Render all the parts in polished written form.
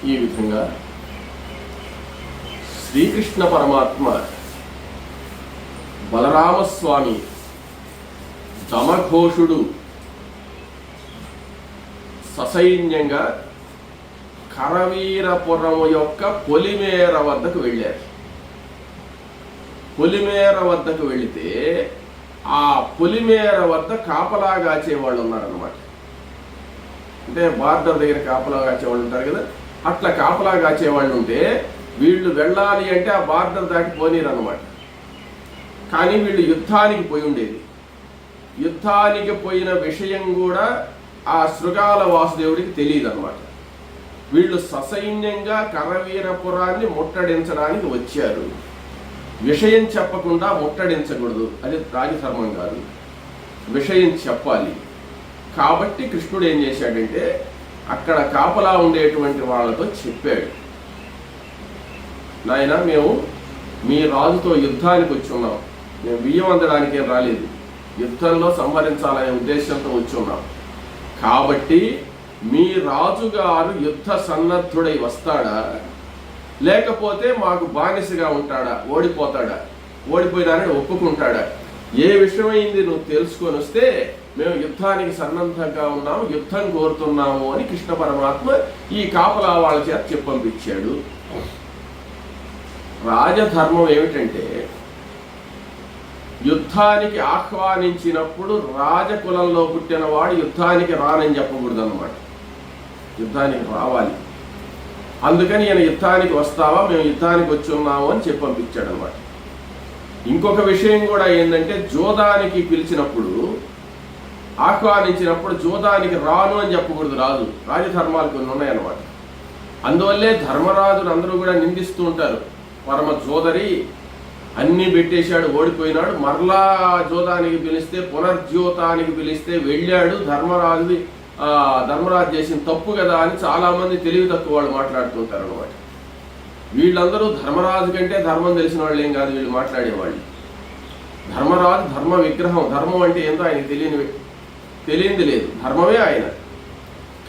ఈ విధంగా శ్రీకృష్ణ పరమాత్మ బలరామస్వామి దమఘోషుడు ససైన్యంగా కరవీరపురం యొక్క పొలిమేర వద్దకు వెళ్ళారు. పొలిమేర వద్దకు వెళితే ఆ పొలిమేర వద్ద కాపలా కాచేవాళ్ళు ఉన్నారన్నమాట. అంటే బార్డర్ దగ్గర కాపలా కాచేవాళ్ళు ఉంటారు కదా, అట్లా కాపలా కాచేవాళ్ళు ఉంటే వీళ్ళు వెళ్ళాలి అంటే ఆ బార్డర్ దాటి పోనీరు అన్నమాట. కానీ వీళ్ళు యుద్ధానికి పోయి ఉండేది. యుద్ధానికి పోయిన విషయం కూడా ఆ శృగాల వాసుదేవుడికి తెలియదు అన్నమాట. వీళ్ళు ససైన్యంగా కరవీరపురాన్ని ముట్టడించడానికి వచ్చారు. విషయం చెప్పకుండా ముట్టడించకూడదు, అది రాజధర్మం కాదు. విషయం చెప్పాలి. కాబట్టి కృష్ణుడు ఏం చేశాడంటే అక్కడ కాపలా ఉండేటువంటి వాళ్ళతో చెప్పాడు, నాయన మేము మీ రాజుతో యుద్ధానికి వచ్చి ఉన్నాం, మేము బియ్యం అందడానికి ఏం రాలేదు, యుద్ధంలో సంహరించాలనే ఉద్దేశంతో వచ్చి ఉన్నాం. కాబట్టి మీ రాజుగారు యుద్ధ సన్నద్ధుడై వస్తాడా, లేకపోతే మాకు బానిసగా ఉంటాడా, ఓడిపోతాడా, ఓడిపోయినారని ఒప్పుకుంటాడా, ఏ విషయమైంది నువ్వు తెలుసుకొని వస్తే మేము యుద్ధానికి సన్నద్ధంగా ఉన్నాము, యుద్ధం కోరుతున్నాము అని కృష్ణ పరమాత్మ ఈ కాపలా వాళ్ళ చేత చెప్పంపించాడు. రాజధర్మం ఏమిటంటే యుద్ధానికి ఆహ్వానించినప్పుడు రాజకులంలో పుట్టిన వాడు యుద్ధానికి రానని చెప్పకూడదు అన్నమాట. యుద్ధానికి రావాలి. అందుకని ఈయన యుద్ధానికి వస్తావా, మేము యుద్ధానికి వచ్చి ఉన్నాము అని చెప్పి పంపించాడు అనమాట. ఇంకొక విషయం కూడా ఏంటంటే జోదానికి పిలిచినప్పుడు ఆహ్వానించినప్పుడు జోదానికి రాను అని చెప్పకూడదు. రాజధర్మాలు కొన్ని ఉన్నాయన్నమాట. అందువల్లే ధర్మరాజును అందరూ కూడా నిందిస్తూ ఉంటారు, పరమ జోదరి అన్నీ పెట్టేశాడు, ఓడిపోయినాడు, మరలా జోదానికి పిలిస్తే పునర్జ్యోతానికి పిలిస్తే వెళ్ళాడు, ధర్మరాజు చేసిన తప్పు కదా అని చాలామంది తెలివి తక్కువ వాళ్ళు మాట్లాడుతుంటారు అనమాట. వీళ్ళందరూ ధర్మరాజు కంటే ధర్మం తెలిసిన వాళ్ళు ఏం కాదు వీళ్ళు మాట్లాడేవాళ్ళు. ధర్మరాజు ధర్మ విగ్రహం, ధర్మం అంటే ఏందో ఆయన తెలియంది లేదు, ధర్మమే ఆయన.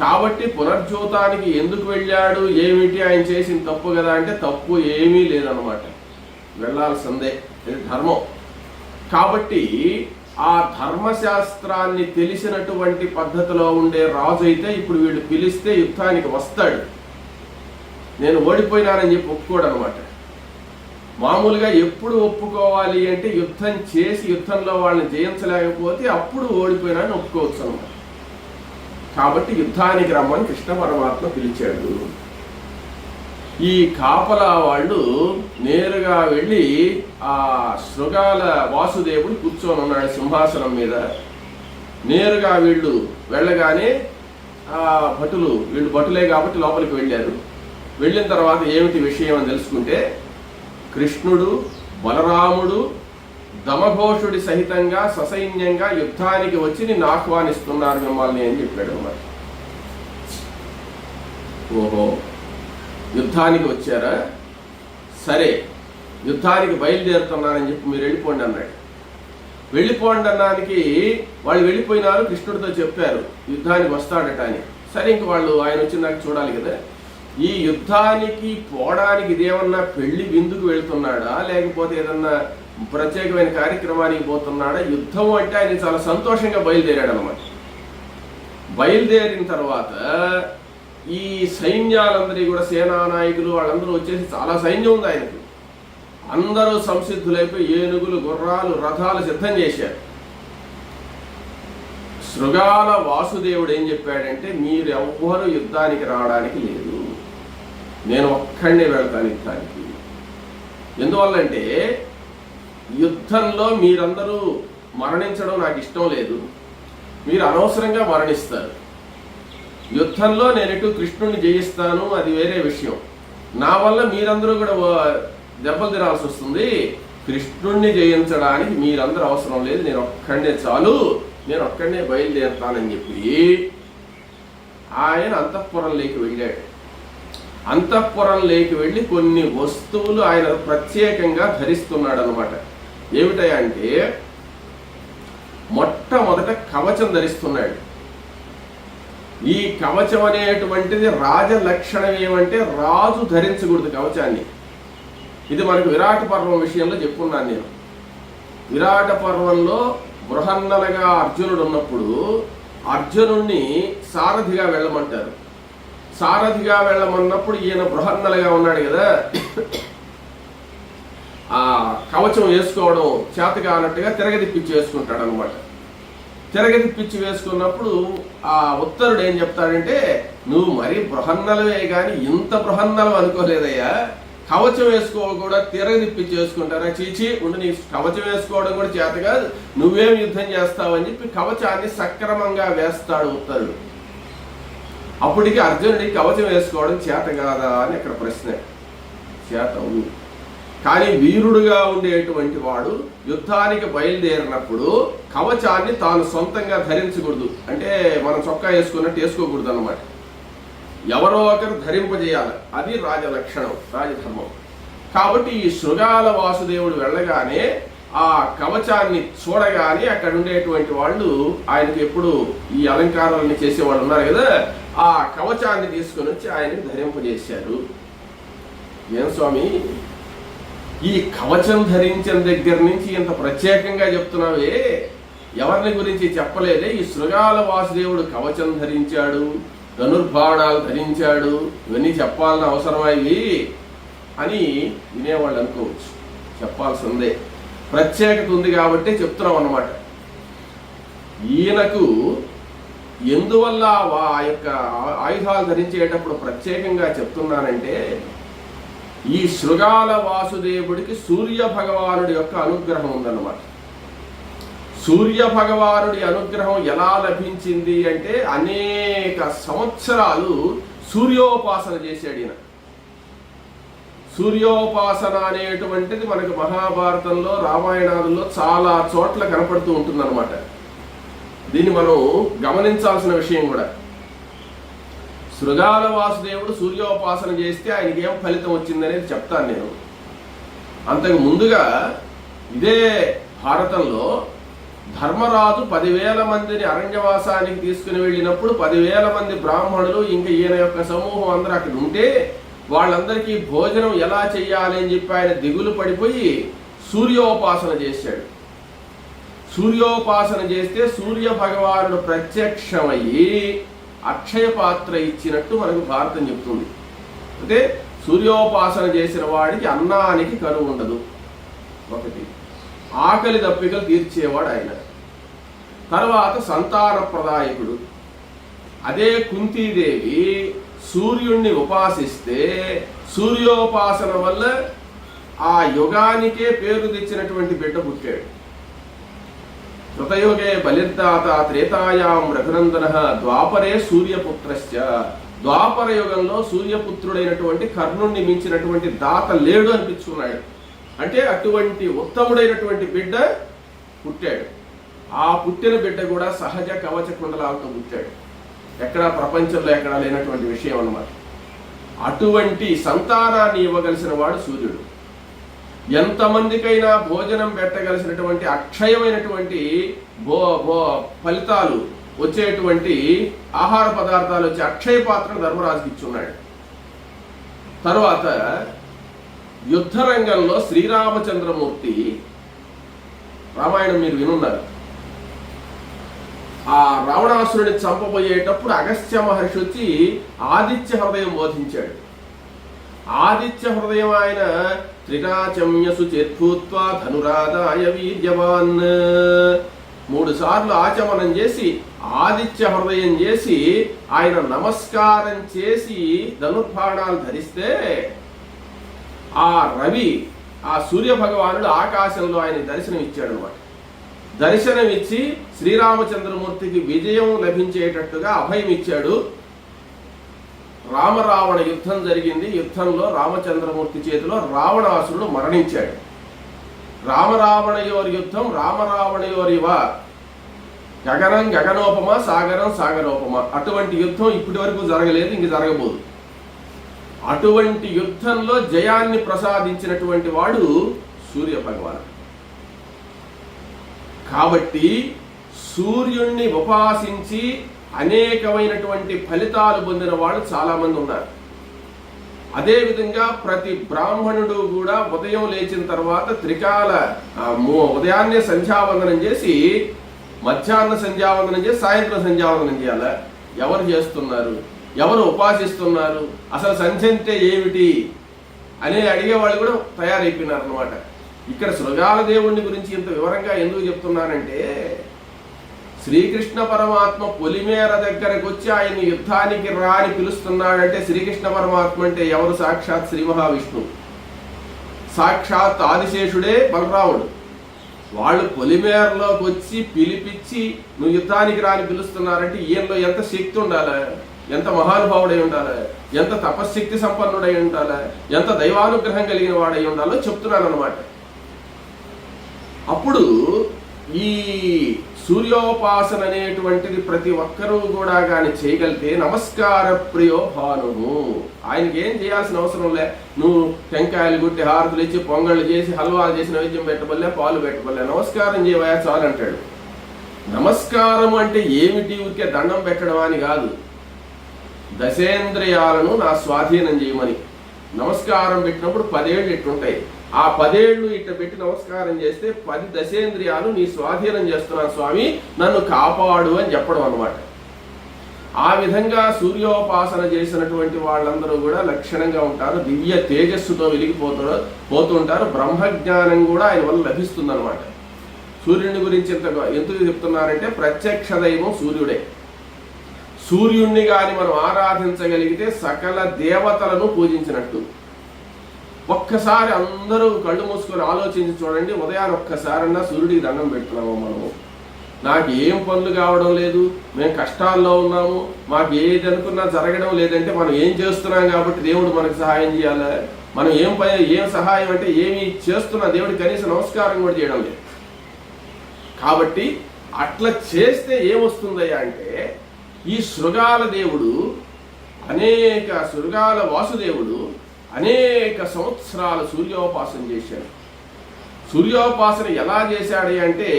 కాబట్టి పునర్జ్యోతానికి ఎందుకు వెళ్ళాడు, ఏమిటి, ఆయన చేసిన తప్పు కదా అంటే తప్పు ఏమీ లేదన్నమాట, వెళ్ళాల్సిందే, ఇది ధర్మం. కాబట్టి ఆ ధర్మశాస్త్రాన్ని తెలిసినటువంటి పద్ధతిలో ఉండే రాజు అయితే ఇప్పుడు వీళ్ళు పిలిస్తే యుద్ధానికి వస్తాడు. నేను ఓడిపోయినానని చెప్పి ఒప్పుకోడు అనమాట. మామూలుగా ఎప్పుడు ఒప్పుకోవాలి అంటే యుద్ధం చేసి యుద్ధంలో వాళ్ళని జయించలేకపోతే అప్పుడు ఓడిపోయినానని ఒప్పుకోవచ్చు అనమాట. కాబట్టి యుద్ధానికి రమ్మని కృష్ణ పరమాత్మ పిలిచాడు. ఈ కాపలా వాళ్ళు నేరుగా వెళ్ళి ఆ శృగాల వాసుదేవుడు కూర్చొని ఉన్నాడు సింహాసనం మీద. నేరుగా వీళ్ళు వెళ్ళగానే ఆ భటులు, వీళ్ళు భటులే కాబట్టి లోపలికి వెళ్ళారు. వెళ్ళిన తర్వాత ఏమిటి విషయం అని తెలుసుకుంటే కృష్ణుడు బలరాముడు దమఘోషుడి సహితంగా ససైన్యంగా యుద్ధానికి వచ్చి నిన్ను ఆహ్వానిస్తున్నారు మిమ్మల్ని అని చెప్పాడు అన్నమాట. ఓహో, యుద్ధానికి వచ్చారా, సరే యుద్ధానికి బయలుదేరుతున్నానని చెప్పి మీరు వెళ్ళిపోండి అన్నాడు. వెళ్ళిపోండి అన్నానికి వాళ్ళు వెళ్ళిపోయినారు, కృష్ణుడితో చెప్పారు యుద్ధానికి వస్తాడట అని. సరే ఇంక వాళ్ళు ఆయన వచ్చినాక చూడాలి కదా, ఈ యుద్ధానికి పోవడానికి ఇదేమన్నా పెళ్లి విందుకు వెళ్తున్నాడా, లేకపోతే ఏదన్నా ప్రత్యేకమైన కార్యక్రమానికి పోతున్నాడా. యుద్ధం అంటే ఆయన చాలా సంతోషంగా బయలుదేరాడు అనమాట. బయలుదేరిన తర్వాత ఈ సైన్యాలందరి కూడా సేనానాయకులు వాళ్ళందరూ వచ్చేసి చాలా సైన్యం ఉంది ఆయనకు. అందరూ సంసిద్ధులైపోయి ఏనుగులు, గుర్రాలు, రథాలు సిద్ధం చేశారు. శృగాల వాసుదేవుడు ఏం చెప్పాడంటే మీరు ఎవ్వరూ యుద్ధానికి రావడానికి లేదు, నేను ఒక్కడే వెళ్తాను యుద్ధానికి. ఎందువల్లంటే యుద్ధంలో మీరందరూ మరణించడం నాకు ఇష్టం లేదు, మీరు అనవసరంగా మరణిస్తారు. యుద్ధంలో నేను ఎటు కృష్ణుడిని జయిస్తాను, అది వేరే విషయం. నా వల్ల మీరందరూ కూడా దెబ్బలు తినాల్సి వస్తుంది. కృష్ణుడిని జయించడానికి మీరందరూ అవసరం లేదు, నేను ఒక్కడే చాలు, నేను ఒక్కడే బయలుదేరుతానని చెప్పి ఆయన అంతఃపురంలోకి వెళ్ళాడు. అంతఃపురంలోకి వెళ్ళి కొన్ని వస్తువులు ఆయన ప్రత్యేకంగా ధరిస్తున్నాడు అనమాట. ఏమిటయా అంటే మొట్టమొదట కవచం ధరిస్తున్నాడు. ఈ కవచం అనేటువంటిది రాజలక్షణం ఏమంటే రాజు ధరించకూడదు కవచాన్ని. ఇది మనకు విరాట పర్వం విషయంలో చెప్పున్నాను నేను. విరాట పర్వంలో బృహన్నలుగా అర్జునుడు ఉన్నప్పుడు అర్జునుడిని సారథిగా వెళ్ళమంటారు. సారథిగా వెళ్ళమన్నప్పుడు ఈయన బృహన్నలుగా ఉన్నాడు కదా, ఆ కవచం వేసుకోవడం చేతగా అన్నట్టుగా తిరగదిప్పించి వేసుకుంటాడు అనమాట. తిరగదిప్పించి వేసుకున్నప్పుడు ఆ ఉత్తరుడు ఏం చెప్తాడంటే, నువ్వు మరీ బృహన్నలవే కానీ ఇంత బృహన్నలం అనుకోలేదయ్యా, కవచం వేసుకోవడం కూడా తిరగదిప్పించి వేసుకుంటారా, చీచి ఉండి నీ కవచం వేసుకోవడం కూడా చేత కాదు, నువ్వేం యుద్ధం చేస్తావని చెప్పి కవచాన్ని సక్రమంగా వేస్తాడు ఉత్తరుడు. అప్పటికి అర్జునుడికి కవచం వేసుకోవడం చేత కాదా అని అక్కడ ప్రశ్న. చేత ఉంది, కానీ వీరుడుగా ఉండేటువంటి వాడు యుద్ధానికి బయలుదేరినప్పుడు కవచాన్ని తాను సొంతంగా ధరించకూడదు. అంటే మనం చొక్కా వేసుకున్నట్టు వేసుకోకూడదు అన్నమాట. ఎవరో ఒకరు ధరింపజేయాలి, అది రాజలక్షణం, రాజధర్మం. కాబట్టి ఈ శృగాల వాసుదేవుడు వెళ్ళగానే ఆ కవచాన్ని చూడగానే అక్కడ ఉండేటువంటి వాళ్ళు ఆయనకి ఎప్పుడు ఈ అలంకారాలని చేసేవాళ్ళు ఉన్నారు కదా, ఆ కవచాన్ని తీసుకొని వచ్చి ఆయనకి ధరింపజేశారు. ఏం స్వామి, ఈ కవచం ధరించిన దగ్గర నుంచి ఇంత ప్రత్యేకంగా చెప్తున్నావే, ఎవరిని గురించి చెప్పలేదే? ఈ శృగాల వాసుదేవుడు కవచం ధరించాడు, ధనుర్బాణాలు ధరించాడు, ఇవన్నీ చెప్పాలని అవసరమైవి అని వినేవాళ్ళు అనుకోవచ్చు. చెప్పాల్సిందే, ప్రత్యేకత ఉంది కాబట్టి చెప్తున్నాం అన్నమాట. ఈయనకు ఎందువల్ల ఆ యొక్క ఆయుధాలు ధరించేటప్పుడు ప్రత్యేకంగా చెప్తున్నానంటే, ఈ శృగాల వాసుదేవుడికి సూర్య భగవానుడి యొక్క అనుగ్రహం ఉందన్నమాట. సూర్య భగవానుడి అనుగ్రహం ఎలా లభించింది అంటే, అనేక సంవత్సరాలు సూర్యోపాసన చేశాడు ఈయన. సూర్యోపాసన అనేటువంటిది మనకు మహాభారతంలో, రామాయణాలలో చాలా చోట్ల కనపడుతూ ఉంటుందన్నమాట. దీన్ని మనం గమనించాల్సిన విషయం కూడా. శృగాల వాసుదేవుడు సూర్యోపాసన చేస్తే ఆయనకి ఏం ఫలితం వచ్చిందనేది చెప్తాను నేను. అంతకు ముందుగా ఇదే భారతంలో ధర్మరాజు 10,000 మందిని అరణ్యవాసానికి తీసుకుని వెళ్ళినప్పుడు 10,000 మంది బ్రాహ్మణులు ఇంకా ఈయన యొక్క సమూహం అందరూ అక్కడ ఉంటే వాళ్ళందరికీ భోజనం ఎలా చెయ్యాలి అని చెప్పి ఆయన దిగులు పడిపోయి సూర్యోపాసన చేశాడు. సూర్యోపాసన చేస్తే సూర్య భగవానుడు ప్రత్యక్షమయ్యి అక్షయ పాత్ర ఇచ్చినట్టు మనకు భారతం చెప్తుంది. అంటే సూర్యోపాసన చేసిన వాడికి అన్నానికి కరువు ఉండదు. ఒకటి, ఆకలి దప్పికలు తీర్చేవాడు ఆయన. తర్వాత సంతాన ప్రదాయకుడు. అదే కుంతీదేవి సూర్యుణ్ణి ఉపాసిస్తే సూర్యోపాసన వల్ల ఆ యుగానికే పేరు తెచ్చినటువంటి బిడ్డ పుట్టాడు. కృతయుగే బలిర్దాత త్రేతాయాం రఘునందన ద్వాపరే సూర్యపుత్రశ్చ. ద్వాపర యుగంలో సూర్యపుత్రుడైనటువంటి కర్ణుణ్ణి మించినటువంటి దాత లేడు అనిపించుకున్నాడు. అంటే అటువంటి ఉత్తముడైనటువంటి బిడ్డ పుట్టాడు. ఆ పుట్టిన బిడ్డ కూడా సహజ కవచ కుండలాలతో పుట్టాడు. ఎక్కడా ప్రపంచంలో ఎక్కడా లేనటువంటి విషయం అన్నమాట. అటువంటి సంతానాన్ని ఇవ్వగలిసిన వాడు సూర్యుడు. ఎంతమందికైనా భోజనం పెట్టగలిసినటువంటి అక్షయమైనటువంటి ఫలితాలు వచ్చేటువంటి ఆహార పదార్థాలు వచ్చే అక్షయ పాత్రను ధర్మరాజుకి ఇచ్చున్నాడు. తర్వాత యుద్ధ రంగంలో శ్రీరామచంద్రమూర్తి, రామాయణం మీరు వినున్నారు, ఆ రావణాసురుని చంపబోయేటప్పుడు అగస్త్య మహర్షి వచ్చి ఆదిత్య హృదయం బోధించాడు. ఆదిత్య హృదయం ఆయన త్రినాచమ్యసు చేత్భూత్వా ధనురాదాయ వీర్యవాన్ 3 సార్లు ఆచమనం చేసి ఆదిత్య హృదయం చేసి ఆయన నమస్కారం చేసి ధనుర్బాణాలు ధరిస్తే ఆ రవి, ఆ సూర్య భగవానుడు ఆకాశంలో ఆయన దర్శనం ఇచ్చాడు అనమాట. దర్శనమిచ్చి శ్రీరామచంద్రమూర్తికి విజయం లభించేటట్టుగా అభయం ఇచ్చాడు. రామరావణ యుద్ధం జరిగింది. యుద్ధంలో రామచంద్రమూర్తి చేతిలో రావణాసురుడు మరణించాడు. రామరావణయోరి యుద్ధం రామరావణయోరివ గగనం గగనోపమ సాగరం సాగరోపమ. అటువంటి యుద్ధం ఇప్పటి వరకు జరగలేదు, ఇంక జరగబోదు. అటువంటి యుద్ధంలో జయాన్ని ప్రసాదించినటువంటి వాడు సూర్య భగవానుడు. కాబట్టి సూర్యుణ్ణి ఉపాసించి అనేకమైనటువంటి ఫలితాలు పొందిన వాళ్ళు చాలామంది ఉన్నారు. అదేవిధంగా ప్రతి బ్రాహ్మణుడు కూడా ఉదయం లేచిన తర్వాత త్రికాల ఉదయాన్నే సంధ్యావందనం చేసి, మధ్యాహ్న సంధ్యావందనం చేసి, సాయంత్రం సంధ్యావందనం చేయాలి. ఎవరు చేస్తున్నారు? ఎవరు ఉపాసిస్తున్నారు? అసలు సంధ్య అంటే ఏమిటి అని అడిగేవాళ్ళు కూడా తయారైపోయినారు అన్నమాట. ఇక్కడ శృగాల దేవుణ్ణి గురించి ఇంత వివరంగా ఎందుకు చెప్తున్నానంటే, శ్రీకృష్ణ పరమాత్మ పొలిమేర దగ్గరకు వచ్చి ఆయన యుద్ధానికి రాని పిలుస్తున్నాడంటే, శ్రీకృష్ణ పరమాత్మ అంటే ఎవరు? సాక్షాత్ శ్రీ మహావిష్ణువు, సాక్షాత్ ఆదిశేషుడే బలరాముడు. వాళ్ళు పొలిమేరలోకి వచ్చి పిలిపించి నువ్వు యుద్ధానికి రాని పిలుస్తున్నారంటే ఈయనలో ఎంత శక్తి ఉండాలి, ఎంత మహానుభావుడై ఉండాలి, ఎంత తపశ్శక్తి సంపన్నుడై ఉండాలి, ఎంత దైవానుగ్రహం కలిగిన వాడై ఉండాలో చెప్తున్నాను అన్నమాట. అప్పుడు ఈ సూర్యోపాసన అనేటువంటిది ప్రతి ఒక్కరూ కూడా కానీ చేయగలిగితే, నమస్కార ప్రియో భానుము, ఆయనకి ఏం చేయాల్సిన అవసరం లే. నువ్వు టెంకాయలు గుట్టి, హారతులు ఇచ్చి, పొంగళ్ళు చేసి, హల్వాలు చేసి నైవేద్యం పెట్టబల్లే, పాలు పెట్టబల్లే, నమస్కారం చేయవా చాలు అంటాడు. నమస్కారం అంటే ఏమిటి? ఊరికే దండం పెట్టడం అని కాదు, దశేంద్రియాలను నా స్వాధీనం చేయమని. నమస్కారం పెట్టినప్పుడు 10 ఏళ్ళు ఇట్టుంటాయి. ఆ 10 ఏళ్ళు ఇట్ట పెట్టి నమస్కారం చేస్తే 10 దశేంద్రియాలు నీ స్వాధీనం చేస్తున్నాను స్వామి, నన్ను కాపాడు అని చెప్పడం అన్నమాట. ఆ విధంగా సూర్యోపాసన చేసినటువంటి వాళ్ళందరూ కూడా లక్షణంగా ఉంటారు, దివ్య తేజస్సుతో పోతుంటారు. బ్రహ్మజ్ఞానం కూడా ఆయన వల్ల లభిస్తుంది అనమాట. సూర్యుని గురించి ఎందుకు చెప్తున్నారంటే, ప్రత్యక్ష దైవం సూర్యుడే. సూర్యుణ్ణి గాని మనం ఆరాధించగలిగితే సకల దేవతలను పూజించినట్టు. ఒక్కసారి అందరూ కళ్ళు మూసుకొని ఆలోచించి చూడండి, ఉదయాన్ని ఒక్కసారన్నా సూర్యుడికి దండం పెడుతున్నాము మనము. నాకు ఏం పనులు కావడం లేదు, మేము కష్టాల్లో ఉన్నాము, మాకు ఏది అనుకున్నా జరగడం లేదంటే మనం ఏం చేస్తున్నాం కాబట్టి దేవుడు మనకు సహాయం చేయాలి. మనం ఏం సహాయం అంటే ఏమి చేస్తున్నా దేవుడికి కనీసం నమస్కారం కూడా చేయడం లేదు. కాబట్టి అట్లా చేస్తే ఏమొస్తుందయ్యా అంటే, ఈ శృగాల దేవుడు శృగాల వాసుదేవుడు అనేక సంవత్సరాలు సూర్యోపాసన చేశాడు. సూర్యోపాసన ఎలా చేశాడు అంటే,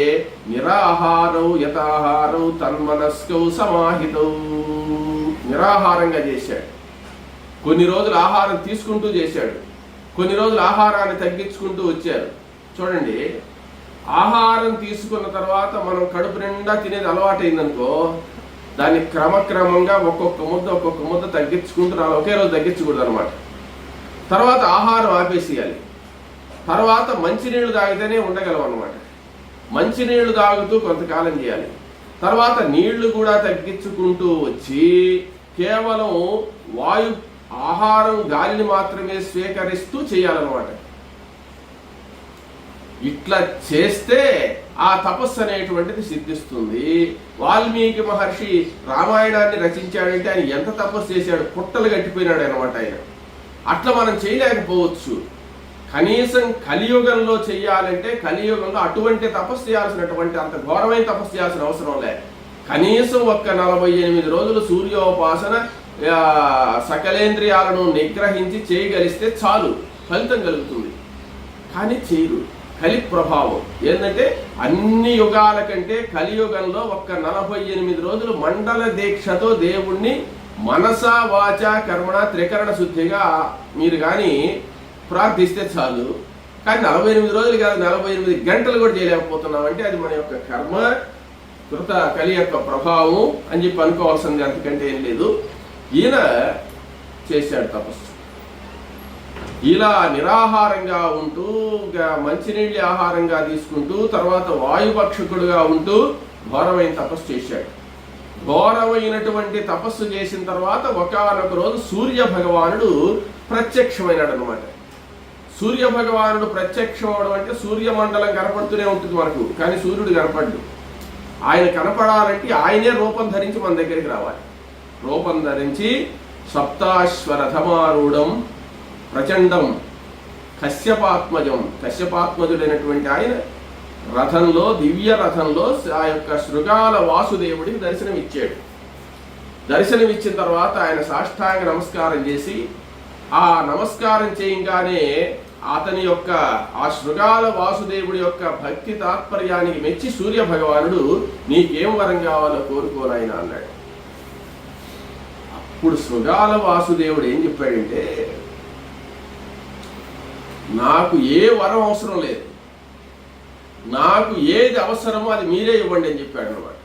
నిరాహారౌ యథాహారౌ తన్మనస్కౌ సమాహితౌ, నిరాహారంగా చేశాడు. కొన్ని రోజులు ఆహారం తీసుకుంటూ చేశాడు, కొన్ని రోజులు ఆహారాన్ని తగ్గించుకుంటూ వచ్చారు. చూడండి, ఆహారం తీసుకున్న తర్వాత మనం కడుపు నిండా తినేది అలవాటైందనుకో, దాన్ని క్రమక్రమంగా ఒక్కొక్క ముద్ద తగ్గించుకుంటూ రావాలి. ఒకే రోజు తగ్గించకూడదు అనమాట. తర్వాత ఆహారం ఆపేసేయాలి. తర్వాత మంచినీళ్ళు తాగితేనే ఉండగలం అనమాట. మంచినీళ్ళు తాగుతూ కొంతకాలం చేయాలి. తర్వాత నీళ్లు కూడా తగ్గించుకుంటూ వచ్చి కేవలం ఆహారం గాలిని మాత్రమే స్వీకరిస్తూ చేయాలన్నమాట. ఇట్లా చేస్తే ఆ తపస్సు అనేటువంటిది సిద్ధిస్తుంది. వాల్మీకి మహర్షి రామాయణాన్ని రచించాడంటే ఆయన ఎంత తపస్సు చేశాడు, పుట్టలు కట్టిపోయినాడు అనమాట ఆయన. అట్లా మనం చేయలేకపోవచ్చు. కనీసం కలియుగంలో చెయ్యాలంటే కలియుగంలో అటువంటి తపస్సు చేయాల్సినటువంటి అంత ఘోరమైన తపస్సు చేయాల్సిన అవసరం లే. కనీసం 48 రోజులు సూర్యోపాసన సకలేంద్రియాలను నిగ్రహించి చేయగలిస్తే చాలు, ఫలితం కలుగుతుంది. కానీ చేయరు. కలి ప్రభావం ఏంటంటే, అన్ని యుగాల కంటే కలియుగంలో 48 రోజులు మండల దీక్షతో దేవుణ్ణి మనస వాచ కర్మణ త్రికరణ శుద్ధిగా మీరు కానీ ప్రార్థిస్తే చాలు. కానీ 48 రోజులు కాదు, 48 గంటలు కూడా చేయలేకపోతున్నాం అంటే అది మన యొక్క కర్మ కృత కలి యొక్క ప్రభావం అని చెప్పి అనుకోవాల్సింది, అంతకంటే ఏం లేదు. ఈయన చేశాడు తపస్సు. ఇలా నిరాహారంగా ఉంటూ మంచినీళ్ళ ఆహారంగా తీసుకుంటూ తర్వాత వాయుపక్షకుడుగా ఉంటూ ఘోరమైన తపస్సు చేశాడు. ఘోరమైనటువంటి తపస్సు చేసిన తర్వాత ఒకానొక రోజు సూర్య భగవానుడు ప్రత్యక్షమైనాడు అనమాట. సూర్య భగవానుడు ప్రత్యక్షం అవడం అంటే సూర్యమండలం కనపడుతూనే ఉంటుంది మనకు, కానీ సూర్యుడు కనపడ్డు. ఆయన కనపడాలంటే ఆయనే రూపం ధరించి మన దగ్గరికి రావాలి. రూపం ధరించి సప్తాశ్వరథమారూఢం ప్రచండం కశ్యపాత్మజం, కశ్యపాత్మజుడైనటువంటి ఆయన రథంలో, దివ్య రథంలో ఆ యొక్క శృగాల వాసుదేవుడికి దర్శనమిచ్చాడు. దర్శనమిచ్చిన తర్వాత ఆయన సాష్టాంగ నమస్కారం చేసి, ఆ నమస్కారం చేయగానే అతని యొక్క ఆ శృగాల వాసుదేవుడి యొక్క భక్తి తాత్పర్యానికి మెచ్చి సూర్య భగవానుడు నీకేం వరం కావాలో కోరుకోనాయన అన్నాడు. అప్పుడు శృగాల వాసుదేవుడు ఏం చెప్పాడంటే, నాకు ఏ వరం అవసరం లేదు, నాకు ఏది అవసరమో అది మీరే ఇవ్వండి అని చెప్పాడు అన్నమాట.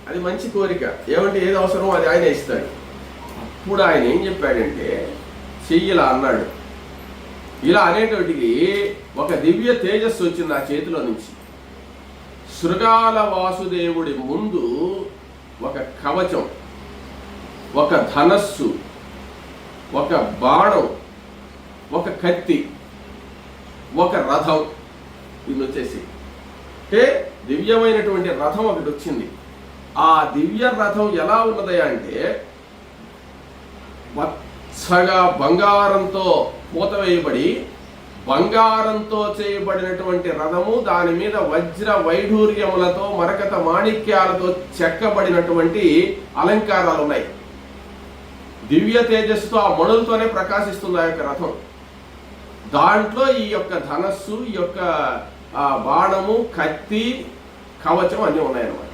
అది మంచి కోరిక. ఏమంటే ఏది అవసరమో అది ఆయన ఇస్తాడు. అప్పుడు ఆయన ఏం చెప్పాడంటే, చెయ్యిలా అన్నాడు. ఇలా అనేటోటికి ఒక దివ్య తేజస్సు వచ్చింది ఆ చేతిలో నుంచి. శృగాల వాసుదేవుడి ముందు ఒక కవచం, ఒక ధనస్సు, ఒక బాణం, ఒక కత్తి, ఒక రథం, ఇది వచ్చేసి అంటే దివ్యమైనటువంటి రథం ఒకటి వచ్చింది. ఆ దివ్య రథం ఎలా ఉన్నదయా అంటే, పచ్చగా బంగారంతో పూత వేయబడి, బంగారంతో చేయబడినటువంటి రథము, దాని మీద వజ్ర వైఢూర్యములతో మరకత మాణిక్యాలతో చెక్కబడినటువంటి అలంకారాలు ఉన్నాయి. దివ్య తేజస్సుతో ఆ మణులతోనే ప్రకాశిస్తుంది ఆ యొక్క రథం. దాంట్లో ఈ యొక్క ధనస్సు, ఈ యొక్క బాణము, కత్తి, కవచం అన్నీ ఉన్నాయన్నమాట.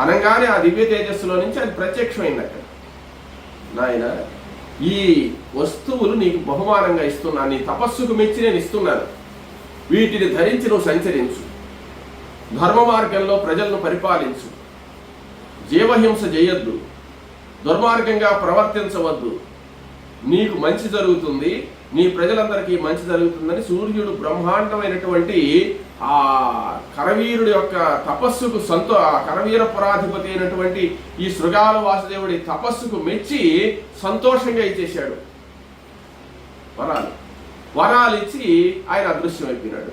అనగానే ఆ దివ్య తేజస్సులో నుంచి అది ప్రత్యక్షమైంది. అక్కడ నాయన, ఈ వస్తువులు నీకు బహుమానంగా ఇస్తున్నాను, నీ తపస్సుకు మెచ్చి నేను ఇస్తున్నాను, వీటిని ధరించి నువ్వు సంచరించు, ధర్మ మార్గంలో ప్రజలను పరిపాలించు, జీవహింస చేయొద్దు, దుర్మార్గంగా ప్రవర్తించవద్దు, నీకు మంచి జరుగుతుంది, నీ ప్రజలందరికీ మంచి జరుగుతుందని సూర్యుడు బ్రహ్మాండమైనటువంటి ఆ కరవీరుడి యొక్క తపస్సుకు కరవీర పురాధిపతి అయినటువంటి ఈ శృగాల వాసుదేవుడి తపస్సుకు మెచ్చి సంతోషంగా ఇచ్చేశాడు వరాలు ఇచ్చి ఆయన అదృశ్యమైపోయినాడు.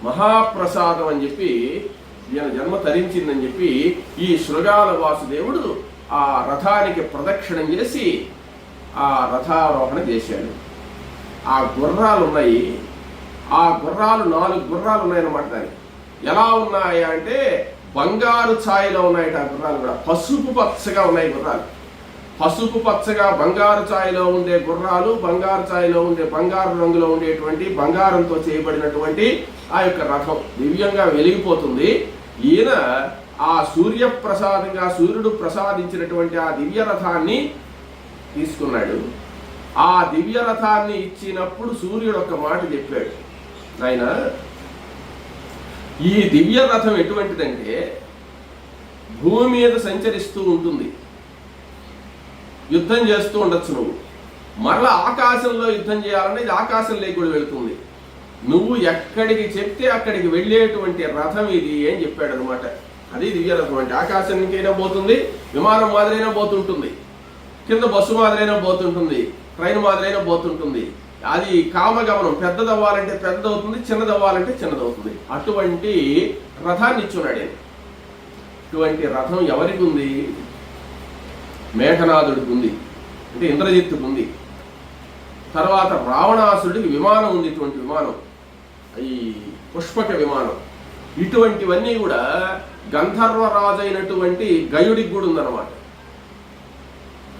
మహాప్రసాదం అని చెప్పి, ఈయన జన్మ తరించిందని చెప్పి ఈ శృగాల వాసుదేవుడు ఆ రథానికి ప్రదక్షిణం చేసి ఆ రథారోహణ చేశాడు. ఆ గుర్రాలు ఉన్నాయి, ఆ గుర్రాలు 4 గుర్రాలు ఉన్నాయన్నమాట. దానికి ఎలా ఉన్నాయి అంటే బంగారు ఛాయలో ఉన్నాయట. ఆ గుర్రాలు కూడా పసుపు పచ్చగా ఉన్నాయి గుర్రాలు. పసుపు పచ్చగా బంగారు ఛాయలో ఉండే గుర్రాలు, బంగారు ఛాయలో ఉండే బంగారు రంగులో ఉండేటువంటి బంగారంతో చేయబడినటువంటి ఆ యొక్క రథం దివ్యంగా వెలిగిపోతుంది. ఈయన ఆ సూర్యప్రసాదంగా సూర్యుడు ప్రసాదించినటువంటి ఆ దివ్య రథాన్ని తీసుకున్నాడు. ఆ దివ్య రథాన్ని ఇచ్చినప్పుడు సూర్యుడు ఒక మాట చెప్పాడు, నాయన, ఈ దివ్య రథం ఎటువంటిదంటే భూమి మీద సంచరిస్తూ ఉంటుంది, యుద్ధం చేస్తూ ఉండొచ్చు నువ్వు, మరలా ఆకాశంలో యుద్ధం చేయాలన్నా ఇది ఆకాశంలోకి కూడా వెళుతుంది, నువ్వు ఎక్కడికి చెప్తే అక్కడికి వెళ్ళేటువంటి రథం ఇది అని చెప్పాడు అనమాట. అది దివ్య రథం అంటే. ఆకాశానికైనా పోతుంది, విమానం మాదిరైనా పోతుంటుంది, కింద బస్సు మాదిరైనా పోతుంటుంది, ట్రైన్ మాదిరైనా పోతుంటుంది. అది కామగమనం, పెద్దదవ్వాలంటే పెద్దదవుతుంది, చిన్నదవ్వాలంటే చిన్నదవుతుంది. అటువంటి రథాన్ని ఇచ్చున్నాడు. ఇటువంటి రథం ఎవరికి ఉంది? మేఘనాథుడికి ఉంది, అంటే ఇంద్రజిత్తుకు ఉంది. తర్వాత రావణాసుడికి విమానం ఉంది, ఇటువంటి విమానం, ఈ పుష్పక విమానం. ఇటువంటివన్నీ కూడా గంధర్వరాజు అయినటువంటి గయుడికి కూడా ఉందన్నమాట.